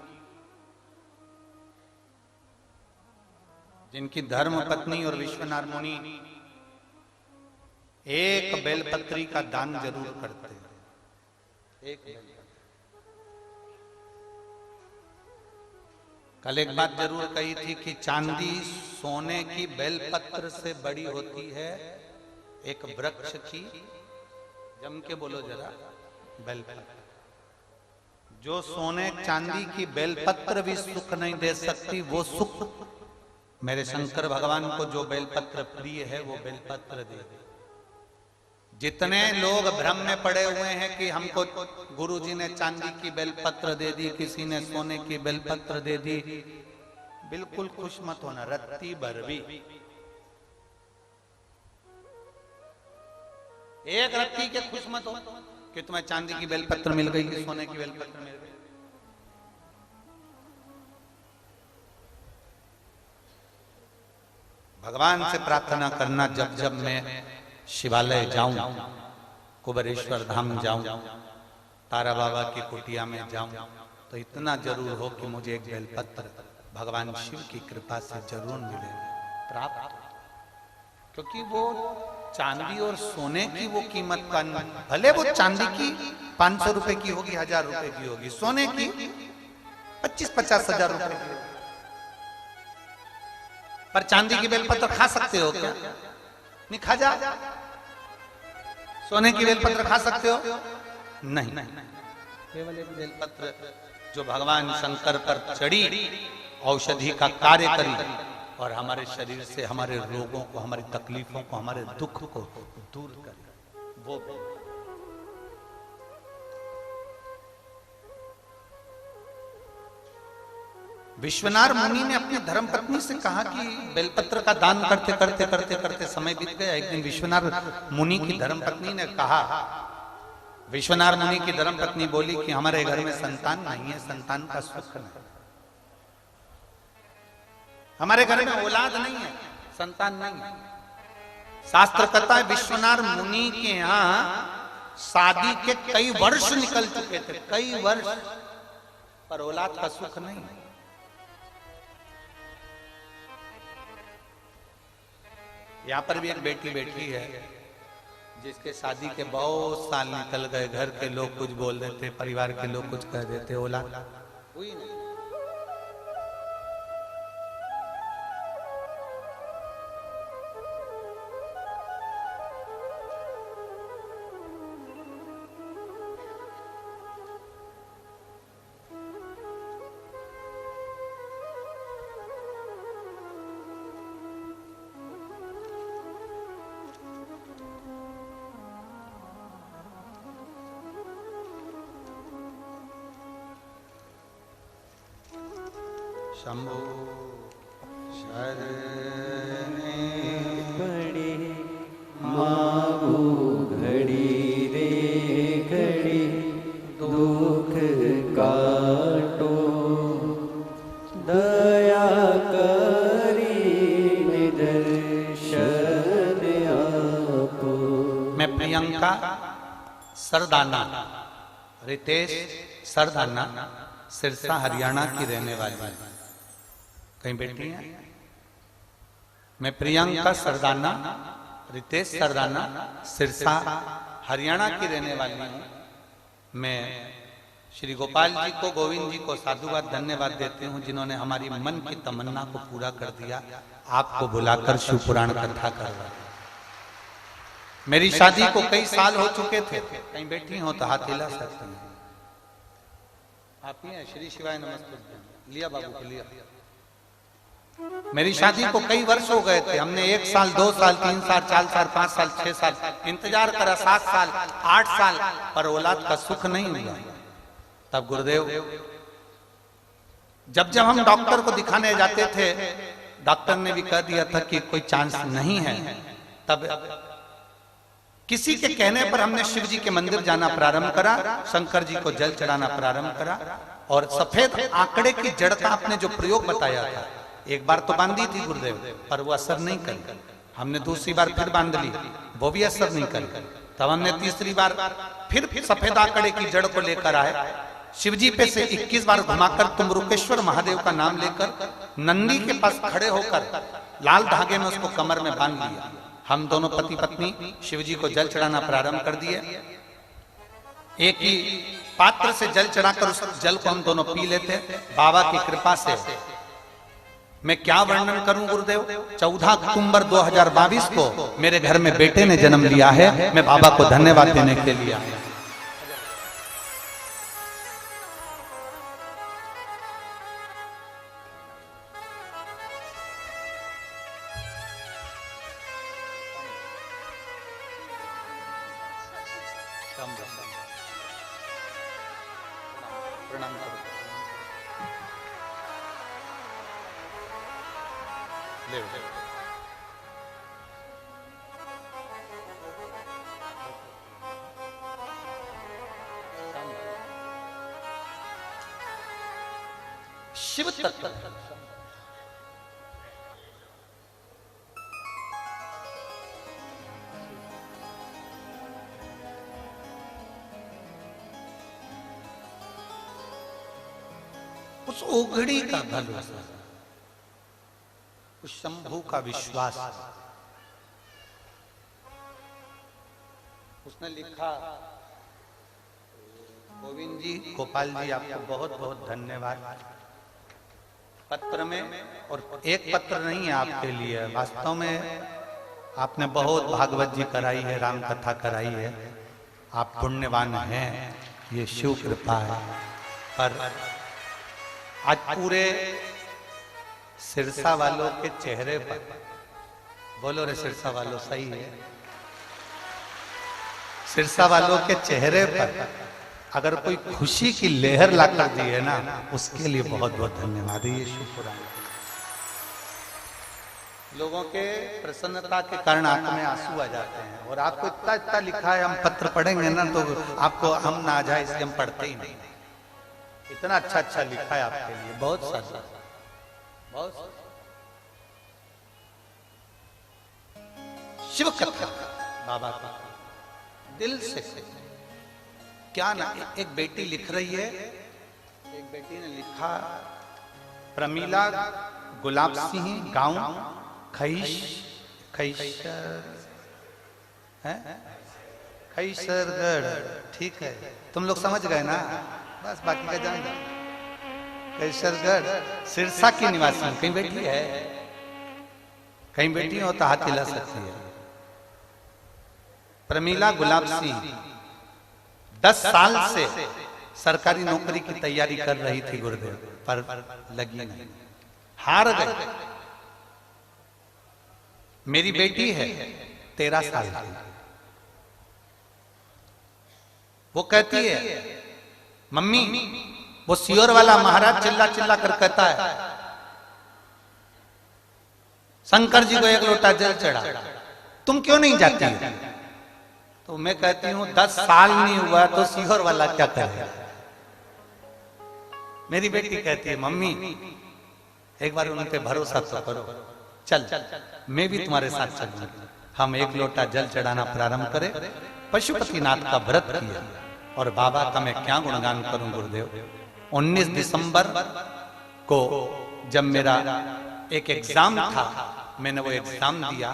जिनकी धर्म पत्नी और विश्वनाथ मुनि एक बेलपत्री का दान जरूर करते हैं। एक बेलपत्री। कल एक बात जरूर कही थी कि चांदी सोने की बेलपत्र से बड़ी होती है एक वृक्ष की, जम के बोलो जरा, बेलपत्र। जो सोने चांदी की बेलपत्र भी सुख नहीं दे सकती, वो सुख मेरे शंकर भगवान को जो बेलपत्र प्रिय है वो बेलपत्र दे दे। जितने लोग भ्रम में पड़े हुए हैं कि हमको गुरुजी ने चांदी की बेलपत्र दे दी, किसी ने सोने की बेलपत्र दे दी, बिल्कुल खुश मत होना। रत्ती भर भी, एक रत्ती के खुश मत हो कि तुम्हें चांदी की बेलपत्र मिल गई कि सोने की बेलपत्र मिल गई। भगवान से प्रार्थना करना, जब जब मैं शिवालय जाऊं, कुबेरेश्वर धाम जाऊं, तारा बाबा की कुटिया में जाऊं, तो इतना जरूर हो कि मुझे एक बेलपत्र भगवान शिव की कृपा से जरूर मिले, प्राप्त। क्योंकि वो चांदी और सोने की वो कीमत का, भले वो चांदी की 500 रुपए की होगी, 1000 रुपए की होगी, सोने की 25-50 हजार रुपए की होगी। पर चांदी की बेलपत्र खा सकते हो क्या? नहीं खा जा। सोने की बेलपत्र खा सकते हो? नहीं। केवल एक बेलपत्र जो भगवान शंकर पर चढ़ी, औषधि का कार्य करी और हमारे शरीर से हमारे रोगों को, हमारी तकलीफों को, हमारे दुख को दूर करे, वो विश्वनाथ मुनि ने अपनी धर्मपत्नी से कहा कि बेलपत्र का दान करते करते करते करते समय बीत गया। एक दिन विश्वनाथ मुनि की धर्मपत्नी ने कहा, विश्वनाथ मुनि की धर्मपत्नी बोली कि हमारे घर में संतान नहीं है, संतान का सुख नहीं, हमारे घर में औलाद नहीं है, संतान नहीं है। शास्त्र कहता है विश्वनाथ मुनि के यहाँ शादी के कई वर्ष निकल चुके थे, कई वर्ष, पर औलाद का सुख नहीं। यहां पर भी एक बेटी बैठी है जिसके शादी के बहुत साल निकल गए, घर के लोग कुछ बोल देते, परिवार के लोग कुछ कह देते, औलाद हुई नहीं। शंभो शरणे पड़े मागू घड़ी रे घड़ी, दुख काटो दया करी निदर्शन आपो। मैं प्रियंका सरदाना, रितेश सरदाना, सिरसा हरियाणा की रहने वाली है। कहीं बैठी है? मैं प्रियंका सरदाना, रितेश सरदाना, सिरसा हरियाणा की रहने वाली हूं। मैं श्री गोपाल जी को, गोविंद जी को साधुवाद धन्यवाद देती हूँ, जिन्होंने हमारी मन की तमन्ना को पूरा कर दिया, आपको बुलाकर शिव पुराण कथा कर रहा। मेरी शादी को कई साल हो चुके थे, कहीं बैठी हो तो हाथ हिला सकते हैं। आप ही हैं? श्री शिवाय नमस्ते। लिया बाबू को लिया। मेरी शादी को कई वर्ष हो गए थे, हमने 1 साल 2 साल 3 साल 4 साल 5 साल 6 साल इंतजार करा, 7 साल 8 साल, पर औलाद का सुख नहीं मिला। तब गुरुदेव, जब हम डॉक्टर को दिखाने जाते थे, डॉक्टर ने भी कह दिया था कि कोई चांस नहीं है, तब किसी के कहने पर हमने शिव जी के मंदिर जाना प्रारंभ करा, शंकर जी को जल चढ़ाना प्रारंभ करा, और सफेद आंकड़े की जड़ का आपने जो प्रयोग बताया था, एक बार तो बांधी थी गुरुदेव, पर वो असर नहीं कर। हमने दूसरी बार फिर बांध ली, वो भी असर नहीं कर। तब हमने तीसरी बार फिर सफेद आंकड़े की जड़ को लेकर आए, शिवजी पे से 21 बार घुमाकर तुमरुकेश्वर महादेव का नाम लेकर नंदी के पास खड़े होकर लाल धागे में उसको कमर में बांध लिया। हम दोनों पति पत्नी शिवजी को जल चढ़ाना प्रारंभ कर दिए। एक ही पात्र से जल चढ़ाकर उस जल को हम दोनों पी लेते। बाबा की कृपा से मैं क्या वर्णन करूं गुरुदेव, 14 अक्टूबर 2022 को मेरे घर में बेटे ने जन्म लिया है। मैं बाबा को धन्यवाद देने के लिए आया। प्रणाम करो। ले शिव तत्व उस ओघड़ी का भरोसा, उस शंभू का विश्वास। उसने लिखा, गोविंद जी, गोपाल जी, आपको बहुत बहुत धन्यवाद। पत्र में, और एक पत्र नहीं है आपके लिए, वास्तव में आपने बहुत भागवत जी कराई है, राम कथा कराई है, आप पुण्यवान हैं, ये शिव कृपा है। पर आज पूरे सिरसा वालों के चेहरे पर, बोलो रे सिरसा वालों, सही है, सिरसा वालों के चेहरे पर अगर कोई खुशी की लहर लाकर दी है ना, उसके लिए बहुत बहुत धन्यवाद। ये शिव पुराण लोगों के प्रसन्नता के कारण आंख में आंसू आ जाते हैं। और आपको इतना इतना लिखा है, हम पत्र पढ़ेंगे ना तो आपको हम ना आ जाए इसलिए हम पढ़ते ही नहीं। इतना अच्छा अच्छा लिखा है आपके लिए, बहुत सारा, बहुत। शिव कथा बाबा का दिल से क्या ना। एक बेटी लिख रही है, एक बेटी ने लिखा, प्रमीला गुलाब सिंह, गांव खैसरगढ़, ठीक है, तुम लोग समझ गए ना, बस बाकी का जान दो। खैसरगढ़ सिरसा की निवासी, कहीं बेटी है, कहीं बेटी हो तो हाथ हिला सकती है। प्रमीला गुलाब सिंह 10 साल से सरकारी नौकरी की तैयारी कर रही थी गुरुदेव, पर लगी नहीं, हार गई। मेरी बेटी है 13 साल की, वो कहती है, मम्मी, वो सियोर वाला महाराज चिल्ला चिल्ला कर कहता है शंकर जी को 1 लोटा जल चढ़ा, तुम क्यों नहीं जाती है? तो मैं कहती हूं 10 साल नहीं हुआ तो सियोर वाला क्या करे। मेरी बेटी कहती है, मम्मी एक बार उन पे भरोसा तो करो, चल मैं भी तुम्हारे साथ चलूंगी। हम 1 लोटा जल चढ़ाना प्रारंभ करें। पशुपतिनाथ का व्रत किया, और बाबा का मैं क्या गुणगान करूं गुरुदेव। 19 दिसंबर को जब मेरा एक एग्जाम था, मैंने वो एग्जाम दिया,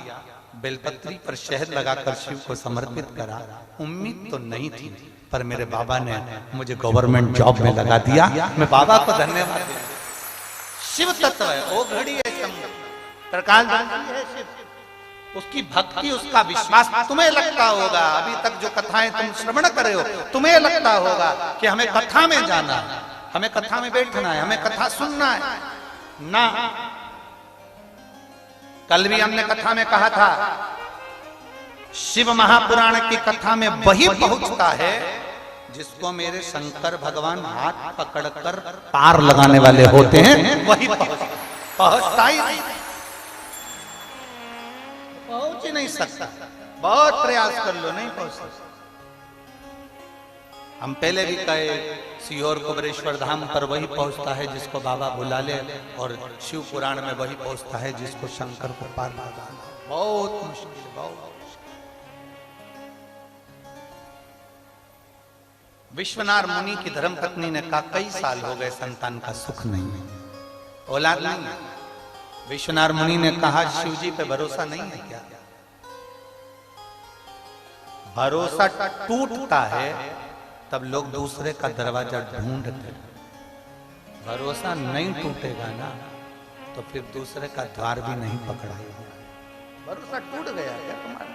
बेलपत्री पर शहद लगाकर शिव को समर्पित करा। उम्मीद तो नहीं थी, पर मेरे बाबा ने मुझे गवर्नमेंट जॉब में लगा दिया। मैं बाबा को धन्यवाद देता हूं। शिव तत्व है, वो घड़ी है, प्रकाश है शिव, उसकी भक्ति, उसका विश्वास। तुम्हें लगता होगा अभी तक जो कथाएं तुम श्रवण कर रहे हो, तुम्हें लगता होगा कि हमें कथा में जाना है, हमें कथा में बैठना है, हमें कथा सुनना है ना। कल भी हमने कथा में कहा था, शिव महापुराण की कथा में वही पहुंचता है जिसको मेरे शंकर भगवान हाथ पकड़कर पार लगाने वाले होते हैं, वही पहुंचता ही नहीं, पहुंच ही नहीं सकता। बहुत प्रयास कर लो, नहीं पहुंच सकता। हम पहले भी कहे, सीहोर कुबरेश्वर धाम पर वही पहुंचता है जिसको बाबा बुला ले, और शिव पुराण में वही पहुंचता है जिसको शंकर को पार लगाना बहुत मुश्किल, बहुत। विश्वनाथ मुनि की धर्मपत्नी ने कहा, कई साल हो गए संतान का सुख नहीं है, औलाद नहीं है। विश्वनाथ मुनि ने कहा, शिव जी पे भरोसा नहीं है क्या? भरोसा टूटता है तब लोग दूसरे का दरवाजा ढूंढते, भरोसा नहीं टूटेगा ना तो फिर दूसरे का द्वार भी नहीं पकड़ाएगा। भरोसा टूट गया क्या तुम्हारा?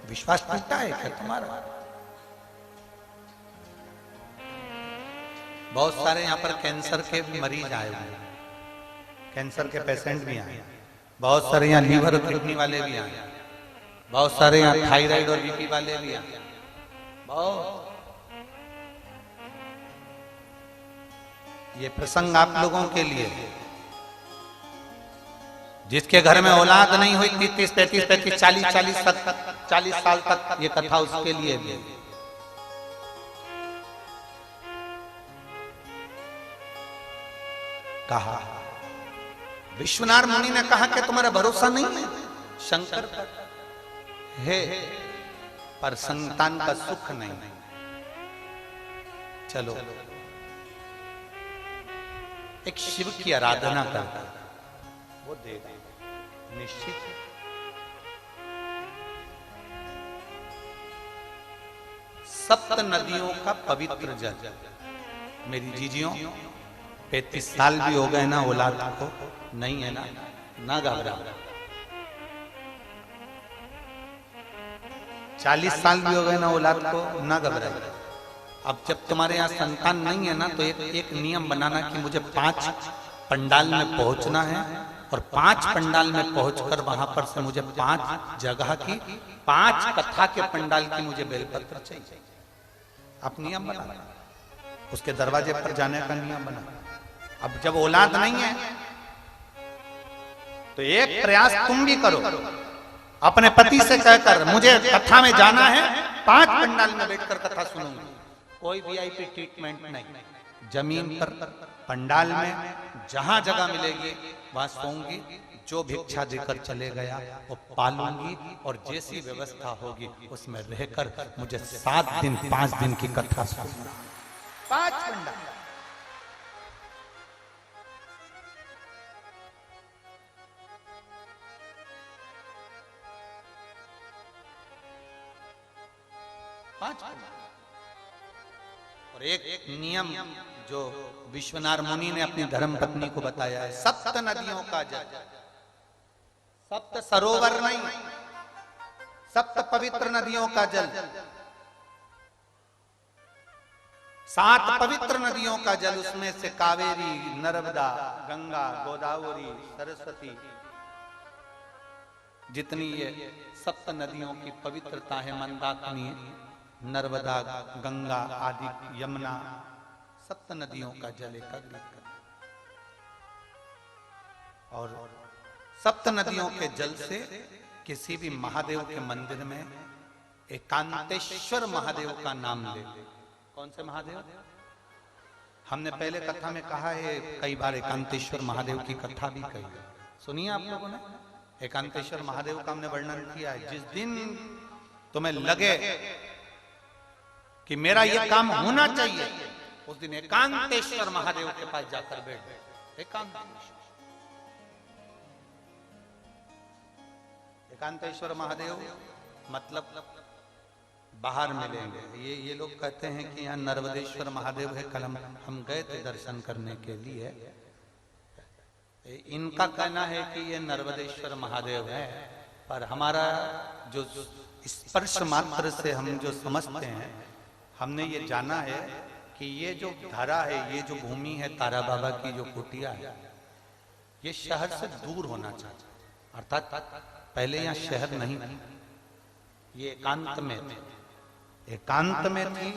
विश्वास टूटा है क्या तुम्हारा? बहुत सारे यहाँ पर कैंसर के मरीज आए हुए हैं, कैंसर के पेशेंट भी आए, बहुत सारे यहाँ लीवर और किडनी वाले भी आए, बहुत सारे यहाँ थायराइड और बीपी वाले भी आए, बहुत। ये प्रसंग आप लोगों के लिए, जिसके घर में औलाद नहीं हुई 30, 35, 40 साल तक, ये कथा उसके लिए भी। कहा, विश्वनाथ मुनि ने कहा कि तुम्हारा भरोसा नहीं है शंकर पर है, पर संतान का सुख नहीं। चलो एक शिव की आराधना करता, वो देगा निश्चित। सप्त नदियों का पवित्र जल, मेरी जीजियों 35 साल भी हो गए ना औलाद को, नहीं है ना घबरा। 40 साल भी हो गए ना औलाद को, ना घबरा। अब जब तुम्हारे यहाँ संतान नहीं है ना तो एक नियम बनाना कि मुझे 5 पंडाल में पहुंचना है, और 5 पंडाल में पहुंचकर वहां पर से मुझे 5 जगह की 5 कथा के पंडाल की मुझे बेलपत्र चाहिए। आप नियम बना, उसके दरवाजे पर जाने का नियम बना। अब जब औलाद नहीं है तो एक प्रयास तुम भी करो, अपने पति से कहकर मुझे कथा में जाना है, 5 पंडाल में बैठकर कथा सुनूंगी। कोई वीआईपी ट्रीटमेंट नहीं, जमीन पर पंडाल में जहां जगह मिलेगी वहां सोऊंगी, जो भिक्षा देकर चले गया वो पालूंगी, और जैसी व्यवस्था होगी उसमें रहकर मुझे 7 दिन 5 दिन की कथा सुनना। 5 पंडाल, और एक नियम जो विश्वनाथ मुनि ने अपनी धर्म पत्नी को बताया है, 7 नदियों का जल, 7 सरोवर नहीं, 7 पवित्र नदियों का जल, 7 पवित्र नदियों का जल, उसमें से कावेरी, नर्मदा, गंगा, गोदावरी, सरस्वती, जितनी ये 7 नदियों की पवित्रता है, मंदाकिनी, नर्मदा, गंगा आदि, यमुना, 7 नदियों का जल एकत्रित कर, और 7 नदियों के जल से किसी भी महादेव के मंदिर में एकांतेश्वर महादेव का नाम ले। कौन से महादेव? हमने पहले कथा में कहा है, कई बार एकांतेश्वर महादेव की कथा भी कही, सुनिए आप लोगों ने। एकांतेश्वर महादेव का हमने वर्णन किया है। जिस दिन तुम्हें लगे कि मेरा ये काम होना चाहिए, उस दिन एकांतेश्वर महादेव के पास जाकर बैठ। एकांतेश्वर महादेव मतलब बाहर मिलेंगे। ये लोग कहते हैं कि यहाँ नर्मदेश्वर महादेव है, कल हम गए थे दर्शन करने के लिए। इनका कहना है कि ये नर्मदेश्वर महादेव है, पर हमारा जो स्पर्श मात्र से हम जो समझते हैं, हमने ये जाना है कि ये जो धरा है, ये जो भूमि है तारा बाबा की जो कुटिया है, ये शहर से दूर होना चाहिए। अर्थात पहले यहाँ शहर नहीं थी, ये एकांत में थी, एकांत में थी।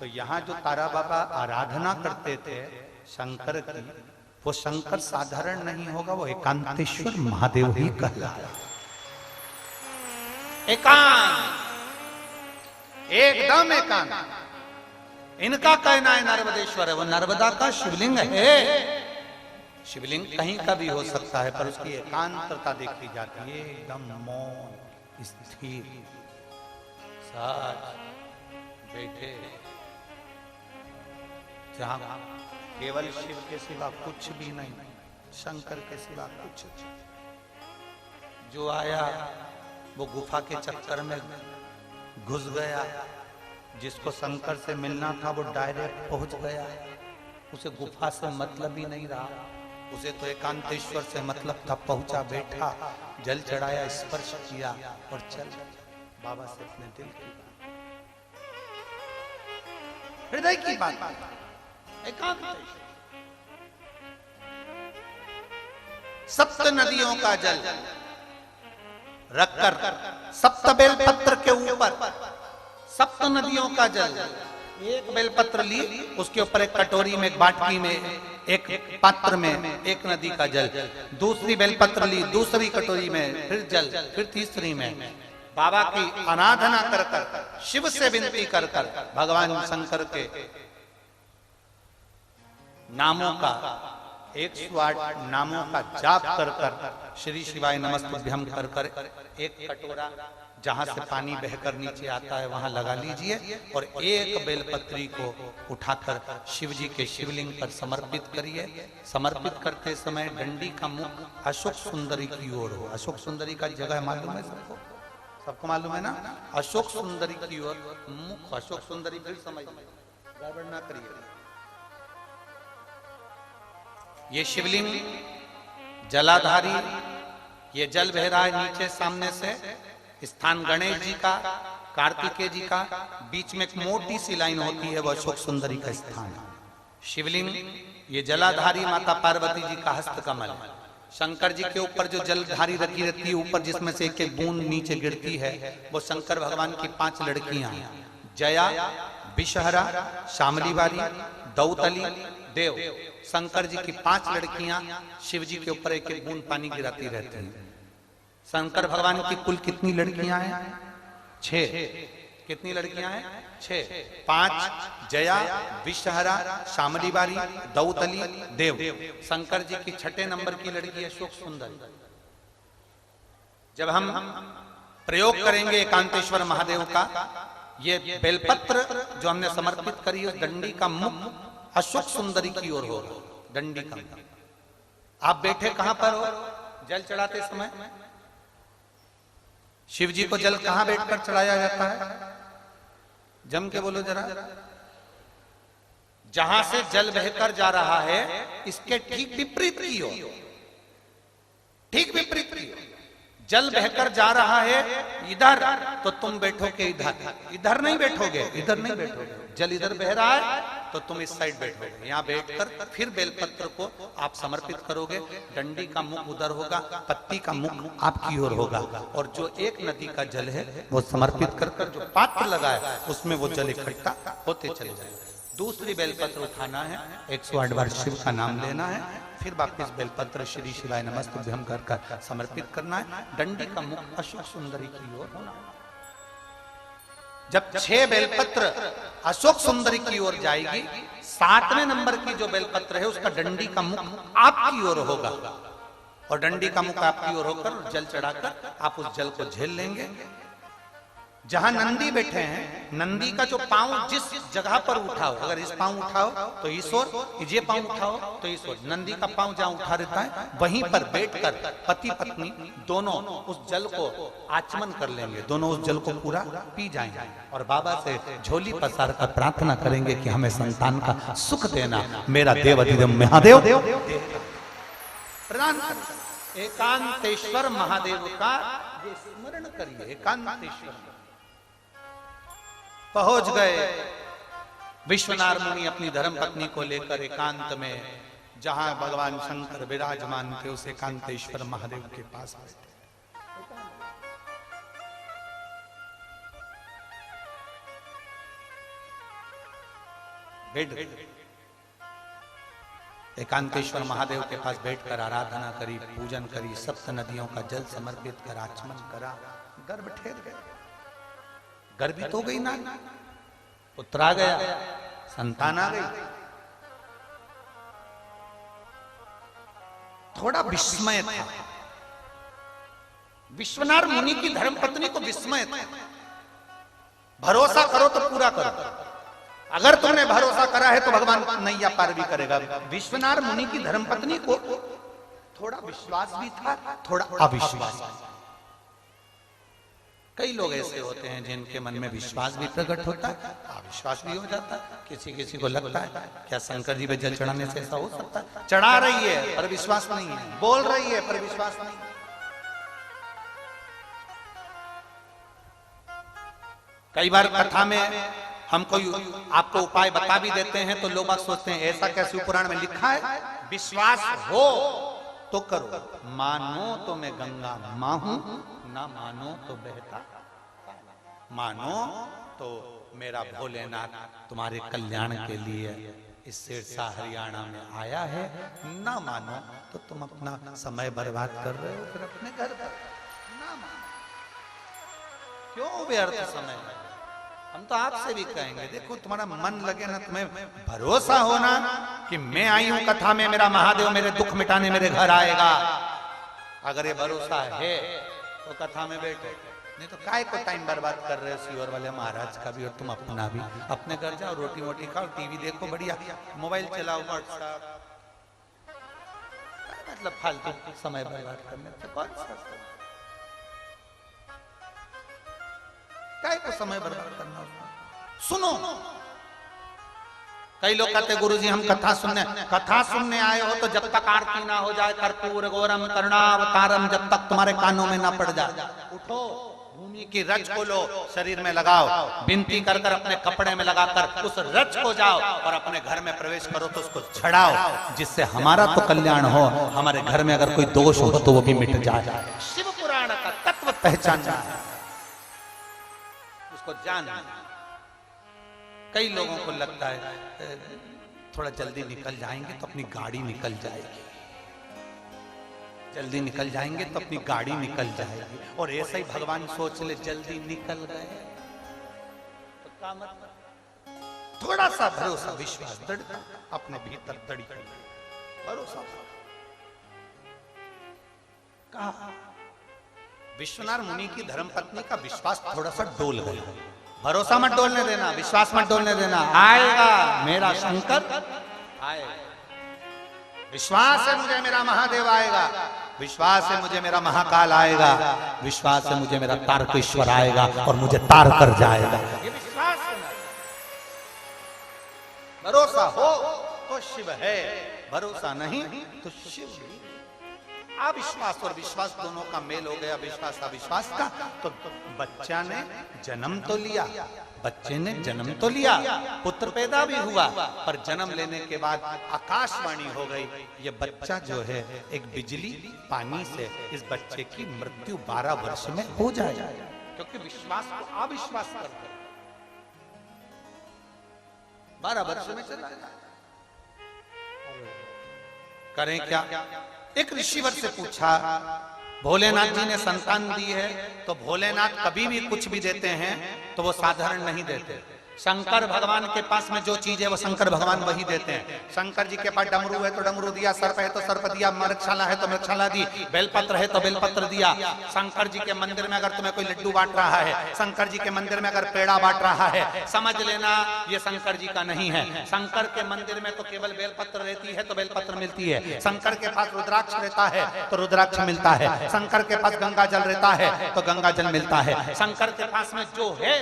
तो यहाँ जो तारा बाबा आराधना करते थे शंकर की, वो शंकर साधारण नहीं होगा, वो एकांतेश्वर महादेव ही कहलाता। एकांत, एकदम एकांत। इनका कहना है नर्मदेश्वर है, वो नर्मदा का शिवलिंग है। शिवलिंग कहीं का भी हो सकता है, पर उसकी एकांतता देखी जाती है, एकदम मौन स्थिर, साथ बैठे, जहां केवल शिव के सिवा कुछ भी नहीं, शंकर के सिवा कुछ। जो आया वो गुफा के चक्कर में घुस गया, जिसको शंकर से मिलना था वो डायरेक्ट पहुंच गया, उसे गुफा से मतलब ही नहीं रहा, उसे तो एकांतेश्वर से मतलब था। पहुंचा, बैठा, जल चढ़ाया, स्पर्श किया और चल बाबा से अपने दिल की बात, हृदय की बात, एकांत। सप्त नदियों का जल रखकर, सप्त बेलपत्र के ऊपर सप्त नदियों का जल, एक बेलपत्र ली, उसके ऊपर एक कटोरी में, एक बाटकी में, एक पात्र में एक नदी का जल, दूसरी बेलपत्र ली, दूसरी कटोरी में फिर जल, फिर तीसरी में बाबा की आराधना कर कर, शिव से विनती कर कर, भगवान शंकर के नामों का 108 नामों का जाप कर कर, श्री शिवाय नमस्तुभ्यं कर कर, एक कटोरा जहां से पानी बहकर नीचे आता है वहां लगा लीजिए और एक बेलपत्री को उठाकर शिव जी के शिवलिंग पर समर्पित करिए। समर्पित करते समय डंडी का मुख अशोक सुंदरी की ओर हो। अशोक सुंदरी का जगह मालूम है सबको? सबको मालूम है ना? अशोक सुंदरी की ओर मुख, अशोक सुंदरी फिर समझ गड़बड़ ना करिए। ये शिवलिंग जलाधारी, ये जल बह रहा है नीचे सामने से, स्थान गणेश जी का, कार्तिकेय जी का, बीच में एक मोटी सी लाइन होती है, वो अशोक सुंदरी का स्थान है। शिवलिंग ये जलाधारी माता पार्वती जी का हस्त कमल है। शंकर जी के ऊपर जो जलधारी रखी रहती है ऊपर, जिसमें से एक एक बूंद नीचे गिरती है, वो शंकर भगवान की 5 लड़कियां हैं, जया, विषहरा, शामली वाली, दौतली, देव। शंकर जी की 5 लड़कियां शिव जी के ऊपर एक एक बूंद पानी गिराती रहती हैं। शंकर भगवान की कुल कितनी लड़कियां हैं? 6। कितनी लड़कियां हैं? 6। 5 जया, विषहरा, शामली बारी, दौतली, देव। शंकर जी की 6 नंबर की लड़की अशोक सुंदरी। जब हम प्रयोग करेंगे एकांतेश्वर महादेव का, ये बेलपत्र जो हमने समर्पित करी है, डंडी का मुख अशोक सुंदरी की ओर हो, डंडी का मुख। आप बैठे कहां पर हो? जल चढ़ाते समय शिव जी को जल कहां बैठकर चढ़ाया जाता है? जम के बोलो जरा। जहां से जल बहकर जा रहा है इसके ठीक विपरीत की ओर, ठीक विपरीत की ओर। जल बहकर जा रहा है इधर, तो तुम बैठोगे इधर, इधर नहीं बैठोगे, इधर नहीं बैठोगे। जल इधर बह रहा है तो तुम इस साइड बैठोगे। यहाँ बैठकर फिर बेलपत्र को आप समर्पित करोगे। डंडी का मुख उधर होगा, पत्ती का मुख आपकी ओर होगा, और जो एक नदी का जल है वो समर्पित कर कर जो पात्र लगा है उसमें वो जल इकट्ठा होते चले जाएगा। दूसरी बेलपत्र उठाना है, 108 बार शिव का नाम लेना है, फिर वापिस बेलपत्र श्री शिवाय नमस्तुभ्यं कर कर समर्पित करना है। डंडी का मुख अशोक सुंदरी की ओर होना। जब 6 बेलपत्र अशोक सुंदरी की ओर जाएगी, 7वें नंबर की जो बेलपत्र है उसका डंडी का मुख आपकी ओर होगा, और डंडी का मुख आपकी ओर होकर जल चढ़ाकर आप उस जल को झेल लेंगे। जहां नंदी बैठे हैं, नंदी का जो पांव जिस जगह पर उठाओ, अगर इस पांव उठाओ तो ईश्वर, ये पांव उठाओ तो ईश्वर, नंदी का पांव जहां उठा रहता है वहीं पर बैठकर पति पत्नी दोनों उस जल को आचमन कर लेंगे, दोनों उस जल को पूरा पी जाएंगे और बाबा से झोली पसार कर प्रार्थना करेंगे कि हमें संतान का सुख देना, मेरा देव अधिदेव महादेव प्रदान कर। एकांतेश्वर महादेव का ये स्मरण करिए। एकांतेश्वर पहुंच गए विश्वनाथ मुनि अपनी धर्म पत्नी को लेकर एकांत में, जहां भगवान शंकर विराजमान थे, उस एकांतेश्वर महादेव के पास बैठ गए। एकांतेश्वर महादेव के पास बैठकर आराधना करी, पूजन करी, सप्त नदियों का जल समर्पित कर आचमन करा, गर्भ ठहर गए। गर्भित हो गई ना, पुत्र आ गया, संतान आ गई। थोड़ा विस्मय था, विश्वनाथ मुनि की धर्मपत्नी को विस्मय था। भरोसा करो तो पूरा करो, अगर तुमने भरोसा करा है तो भगवान नैया पार भी करेगा। विश्वनाथ मुनि की धर्मपत्नी को थोड़ा विश्वास भी था, थोड़ा अविश्वास। कई लोग ऐसे होते हैं जिनके मन में विश्वास भी प्रकट होता है, अविश्वास भी हो जाता है। किसी किसी को लगता है क्या शंकर जी पे जल चढ़ाने से ऐसा हो सकता है? चढ़ा रही है पर विश्वास नहीं है, बोल रही है पर विश्वास नहीं है। कई बार कथा में हम कोई आपको उपाय बता भी देते हैं तो लोग सोचते हैं ऐसा क्या शिव पुराण में लिखा है? विश्वास हो तो करो, मानो तो मैं गंगा मां हूं, ना मानो तो बहता, मानो तो मेरा भोलेनाथ तुम्हारे कल्याण के लिए इस सिरसा हरियाणा में आया है, ना मानो तो तुम अपना समय बर्बाद कर रहे हो फिर अपने घर पर। ना मानो, क्यों व्यर्थ समय? हम तो आपसे भी कहेंगे, देखो तुम्हारा मन लगे ना, तुम्हें भरोसा होना कि मैं आई हूं कथा में, मेरा महादेव मेरे दुख मिटाने मेरे घर आएगा, अगर ये भरोसा है तो कथा में बैठो, नहीं तो काय को टाइम बर्बाद कर रहे हो सीवर वाले महाराज का भी और तुम अपना भी। अपने घर जाओ, रोटी वोटी खाओ, टीवी देखो बढ़िया, मोबाइल चलाओ, व्हाट्सएप, मतलब फालतू समय बर्बाद करने से कौन सा काय को समय बर्बाद करना? सुनो, कई लोग कहते गुरुजी हम कथा सुनने आए हो तो जब तक आरती ना हो जाए, कर्पूर गौरम करुणावतारम, जब तक तुम्हारे कानों में ना पड़ जाए, उठो, भूमि की रज को लो, शरीर में लगाओ, विनती कर कर अपने कपड़े में लगाकर उस रज को जाओ और अपने घर में प्रवेश करो तो उसको छड़ाओ, जिससे हमारा तो कल्याण हो, हमारे घर में अगर कोई दोष हो तो वो भी मिट जाए। शिव पुराण का तत्व पहचानना, उसको जानना। कई लोगों को लगता है थोड़ा जल्दी निकल जाएंगे तो अपनी गाड़ी निकल जाएगी, जल्दी निकल जाएंगे तो अपनी गाड़ी निकल जाएगी, और ऐसा ही भगवान सोच ले जल्दी निकल गए तो क्या मतलब? थोड़ा सा भरोसा, विश्वास दृढ़ता अपने भीतर दड़ी, भरोसा। कहा विश्वनाथ मुनि की धर्मपत्नी का विश्वास थोड़ा सा डोल गया। भरोसा मत डोलने देना, विश्वास मत डोलने देना, आएगा मेरा शंकर आएगा। विश्वास है मुझे मेरा महादेव आएगा, विश्वास है मुझे मेरा महाकाल आएगा, विश्वास है मुझे मेरा तारकेश्वर आएगा और मुझे तार कर जाएगा। ये विश्वास है, भरोसा हो तो शिव है, भरोसा नहीं तो शिव। अविश्वास और विश्वास दोनों का मेल हो गया, विश्वास अविश्वास का, तो बच्चा ने जन्म तो लिया, बच्चे ने जन्म तो लिया, पुत्र पैदा भी हुआ, पर जन्म लेने के बाद आकाशवाणी हो गई, ये बच्चा जो है एक बिजली पानी से इस बच्चे की मृत्यु 12 वर्ष में हो जाएगी, क्योंकि विश्वास को अविश्वास कर दो, 12 वर्ष में चला जाए। करें क्या? एक ऋषिवर से पूछा, भोलेनाथ जी ने संतान दी है तो भोलेनाथ कभी भी कुछ भी देते हैं तो वो साधारण नहीं देते, शंकर भगवान के पास में जो चीज है वो शंकर भगवान वही देते हैं। शंकर जी के पास डमरू है तो डमरू दिया, सर्प है तो सर्प दिया, मृगशाला है तो मृगशाला दी, बेलपत्र है तो बेलपत्र दिया। शंकर जी के मंदिर में अगर तुम्हें कोई लड्डू बांट रहा है, शंकर जी के मंदिर में अगर पेड़ा बांट रहा है, समझ लेना ये शंकर जी का नहीं है। शंकर के मंदिर में तो केवल बेलपत्र रहती है तो बेलपत्र मिलती है, शंकर के पास रुद्राक्ष रहता है तो रुद्राक्ष मिलता है, शंकर के पास गंगा जल रहता है तो गंगा जल मिलता है। शंकर के पास में जो है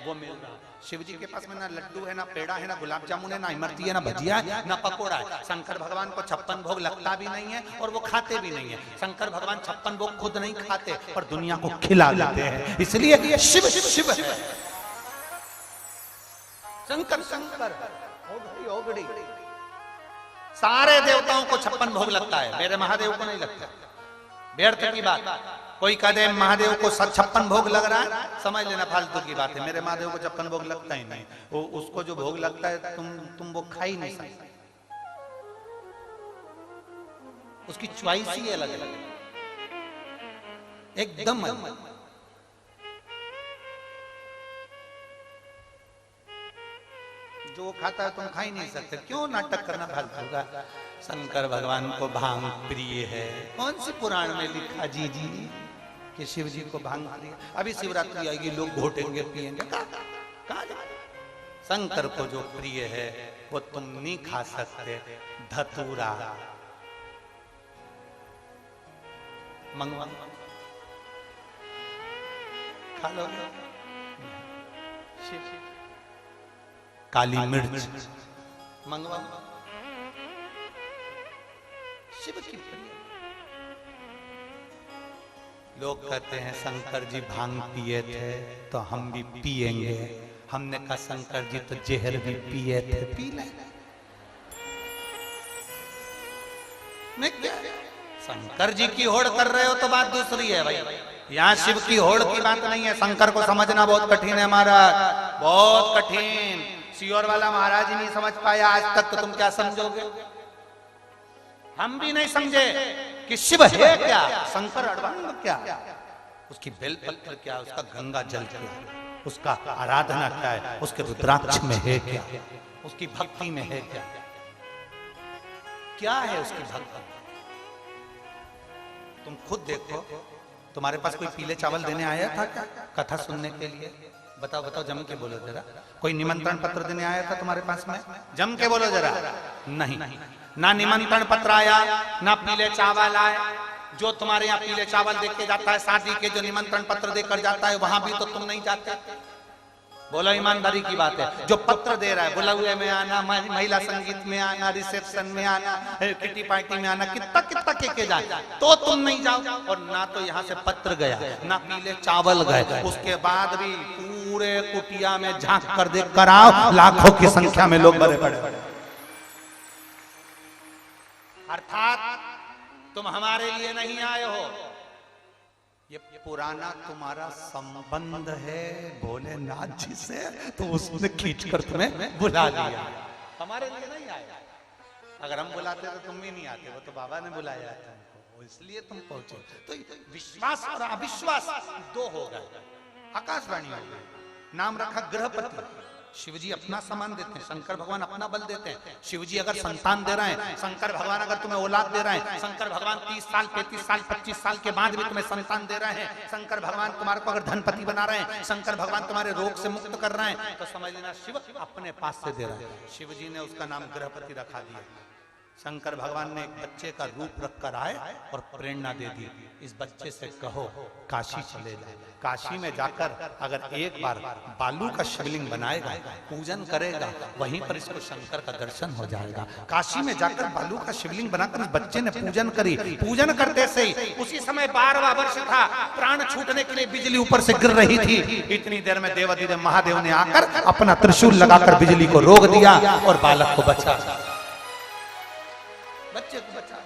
वो मिल रहा है। शिव जी के पास में ना लड्डू है, ना पेड़ा है, ना गुलाब जामुन है, ना इमरती है, ना भजिया है, ना पकोड़ा है। शंकर भगवान को 56 भोग लगता भी नहीं है और वो खाते भी नहीं है। शंकर भगवान 56 भोग खुद नहीं खाते पर दुनिया को खिला देते हैं, इसलिए शिव शिव शिव है। शंकर शंकर ओगड़ी ओगड़ी। सारे देवताओं को 56 भोग लगता है, मेरे महादेव को नहीं लगता। व्यर्थ की बात। कोई कहे महादेव को 56 भोग लग रहा है, समझ लेना फालतू की बात है। मेरे महादेव को 56 भोग लगता ही नहीं। वो उसको जो भोग लगता है तुम वो खा ही नहीं सकते। उसकी च्वाइस ही अलग अलग एकदम अलग। जो वो खाता है तुम खा ही नहीं सकते। क्यों नाटक करना फालतू का। शंकर भगवान को भांग प्रिय है। कौन सी पुराण में लिखा जी कि शिव जी को भांग प्रिय। अभी शिवरात्रि आएगी, लोग घोटेंगे पिएंगे। कहा शंकर को जो प्रिय है वो तुम नहीं खा सकते। धतूरा मंगवा खा लोगे। शिव काली मिर्च मंगवा शिव की प्रिय। लोग कहते हैं शंकर जी भांग पिए थे तो हम भी पिएंगे। हमने कहा शंकर जी तो जहर भी पिए थे, पी ले। मैं क्या शंकर जी की होड़ कर रहे हो तो बात दूसरी है भाई। यहाँ शिव की होड़ की बात नहीं है। शंकर को समझना बहुत कठिन है महाराज, बहुत कठिन। सियोर वाला महाराज ही नहीं समझ पाया आज तक, तो तुम क्या समझोगे। हम भी नहीं समझे कि शिव है क्या, शंकर अड़वांग क्या, उसकी बेलपत्र क्या, उसका गंगा जल क्या, उसका आराधना क्या है, उसके रुद्राक्ष में है क्या, उसकी भक्ति में है क्या, क्या है उसकी भक्ति। तुम खुद देखो। तुम्हारे पास कोई पीले चावल देने आया था क्या कथा सुनने के लिए? बताओ बताओ, जम के बोलो जरा। कोई निमंत्रण पत्र देने आया था तुम्हारे पास में? जम के बोलो जरा। नहीं, ना निमंत्रण पत्र आया, ना पीले चावल आए। जो तुम्हारे यहाँ पीले चावल देके जाता है, शादी के जो निमंत्रण पत्र देकर जाता है, वहां भी तो तुम नहीं जाते। बोलो, ईमानदारी की बात है। जो पत्र दे रहा है, बुलावे में आना, महिला संगीत में आना, रिसेप्शन में आना, किटी पार्टी में आना, कितना कितना के जाए तो तुम नहीं जाओ। और ना तो यहाँ से पत्र गया, ना पीले चावल गए। उसके बाद भी पूरे कुटिया में झांक कर देख कर आओ, लाखों की संख्या में लोग भरे पड़े। अर्थात तुम हमारे लिए नहीं आए हो, ये पुराना तुम्हारा संबंध है भोलेनाथ जी से, तो उसने खींचकर तुम्हें बुला लिया। हमारे लिए नहीं आए। अगर हम बुलाते तो तुम भी नहीं आते, वो तो बाबा ने बुलाया तुमको, इसलिए तुम पहुंचे। तो विश्वास और अविश्वास दो हो गए। आकाशवाणी हो गई। नाम रखा गृहपति। शिवजी अपना सामान देते हैं, शंकर भगवान अपना बल देते हैं। शिवजी अगर संतान दे रहे हैं, शंकर भगवान अगर तुम्हें औलाद दे रहे हैं, शंकर भगवान 30 साल 35 साल 25 साल के बाद भी तुम्हें संतान दे रहे हैं, शंकर भगवान तुम्हारे को अगर धनपति बना रहे हैं, शंकर भगवान तुम्हारे रोग से मुक्त कर रहे हैं, तो समझ लेना शिव अपने पास से दे रहे हैं। शिवजी ने उसका नाम गृहपति रखा दिया। शंकर भगवान ने एक बच्चे का रूप रखकर आए और प्रेरणा दे दी, इस बच्चे से कहो काशी चले जाए। काशी में जाकर अगर एक बार बालू का शिवलिंग बनाएगा, पूजन करेगा, वहीं पर इसको शंकर का दर्शन हो जाएगा। काशी में जाकर बालू का शिवलिंग बनाकर इस बच्चे ने पूजन करी। पूजन करते से ही उसी समय 12वां वर्ष था, प्राण छूटने के लिए बिजली ऊपर से गिर रही थी। इतनी देर में देवाधिदेव महादेव ने आकर अपना त्रिशूल लगाकर बिजली को रोक दिया और बालक को बचा, बच्चे को बचा।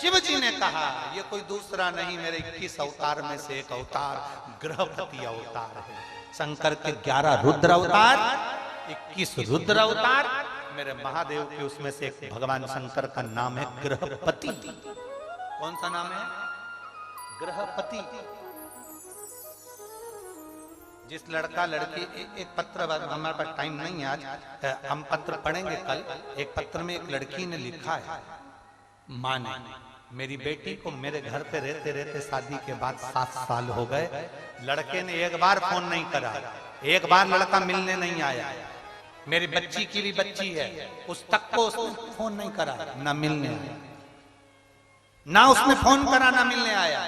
शिव जी ने कहा ये कोई दूसरा नहीं, मेरे 21 अवतार में से एक अवतार गृहपति अवतार है। शंकर के 11 रुद्र अवतार, 21 रुद्र अवतार, मेरे महादेव के उसमें से एक भगवान शंकर का नाम है गृहपति। कौन सा नाम है? गृहपति। जिस लड़का लड़की एक पत्र, हमारे पास टाइम नहीं है आज, हम पत्र पढ़ेंगे कल। एक पत्र में एक लड़की ने लिखा है, माँ ने, मेरी बेटी को मेरे घर पे रहते रहते शादी के बाद 7 साल हो गए, लड़के ने एक बार फोन नहीं करा, एक बार लड़का मिलने नहीं आया। मेरी बच्ची की भी बच्ची है, उस तक को उसने फोन नहीं करा, ना मिलने आया, ना उसने फोन करा, ना मिलने आया।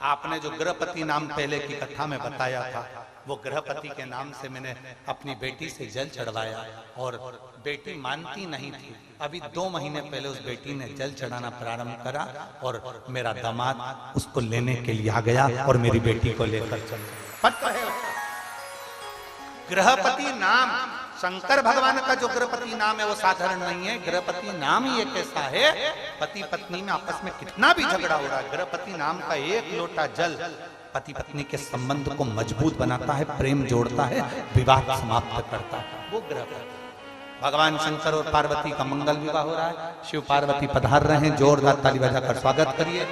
आपने जो गृहपति नाम पहले की कथा में बताया था, वो गृहपति के नाम से मैंने अपनी बेटी से जल चढ़वाया और बेटी मानती नहीं थी। अभी 2 महीने पहले उस बेटी ने जल चढ़ाना प्रारंभ करा और मेरा दामाद उसको लेने के लिए आ गया और मेरी बेटी को लेकर चल गया। गृहपति नाम, शंकर भगवान का जो गृहपति नाम है वो साधारण नहीं है। गृहपति नाम ही एक ऐसा है, पति पत्नी में आपस में कितना भी झगड़ा हो रहा है, गृहपति नाम का एक लोटा जल पति पत्नी के संबंध को मजबूत बनाता है, प्रेम जोड़ता है, विवाह समाप्त करता है, वो गृहपति। भगवान शंकर और पार्वती का मंगल विवाह हो रहा है, शिव पार्वती पधार रहे हैं, जोरदार ताली बजाकर स्वागत करिए।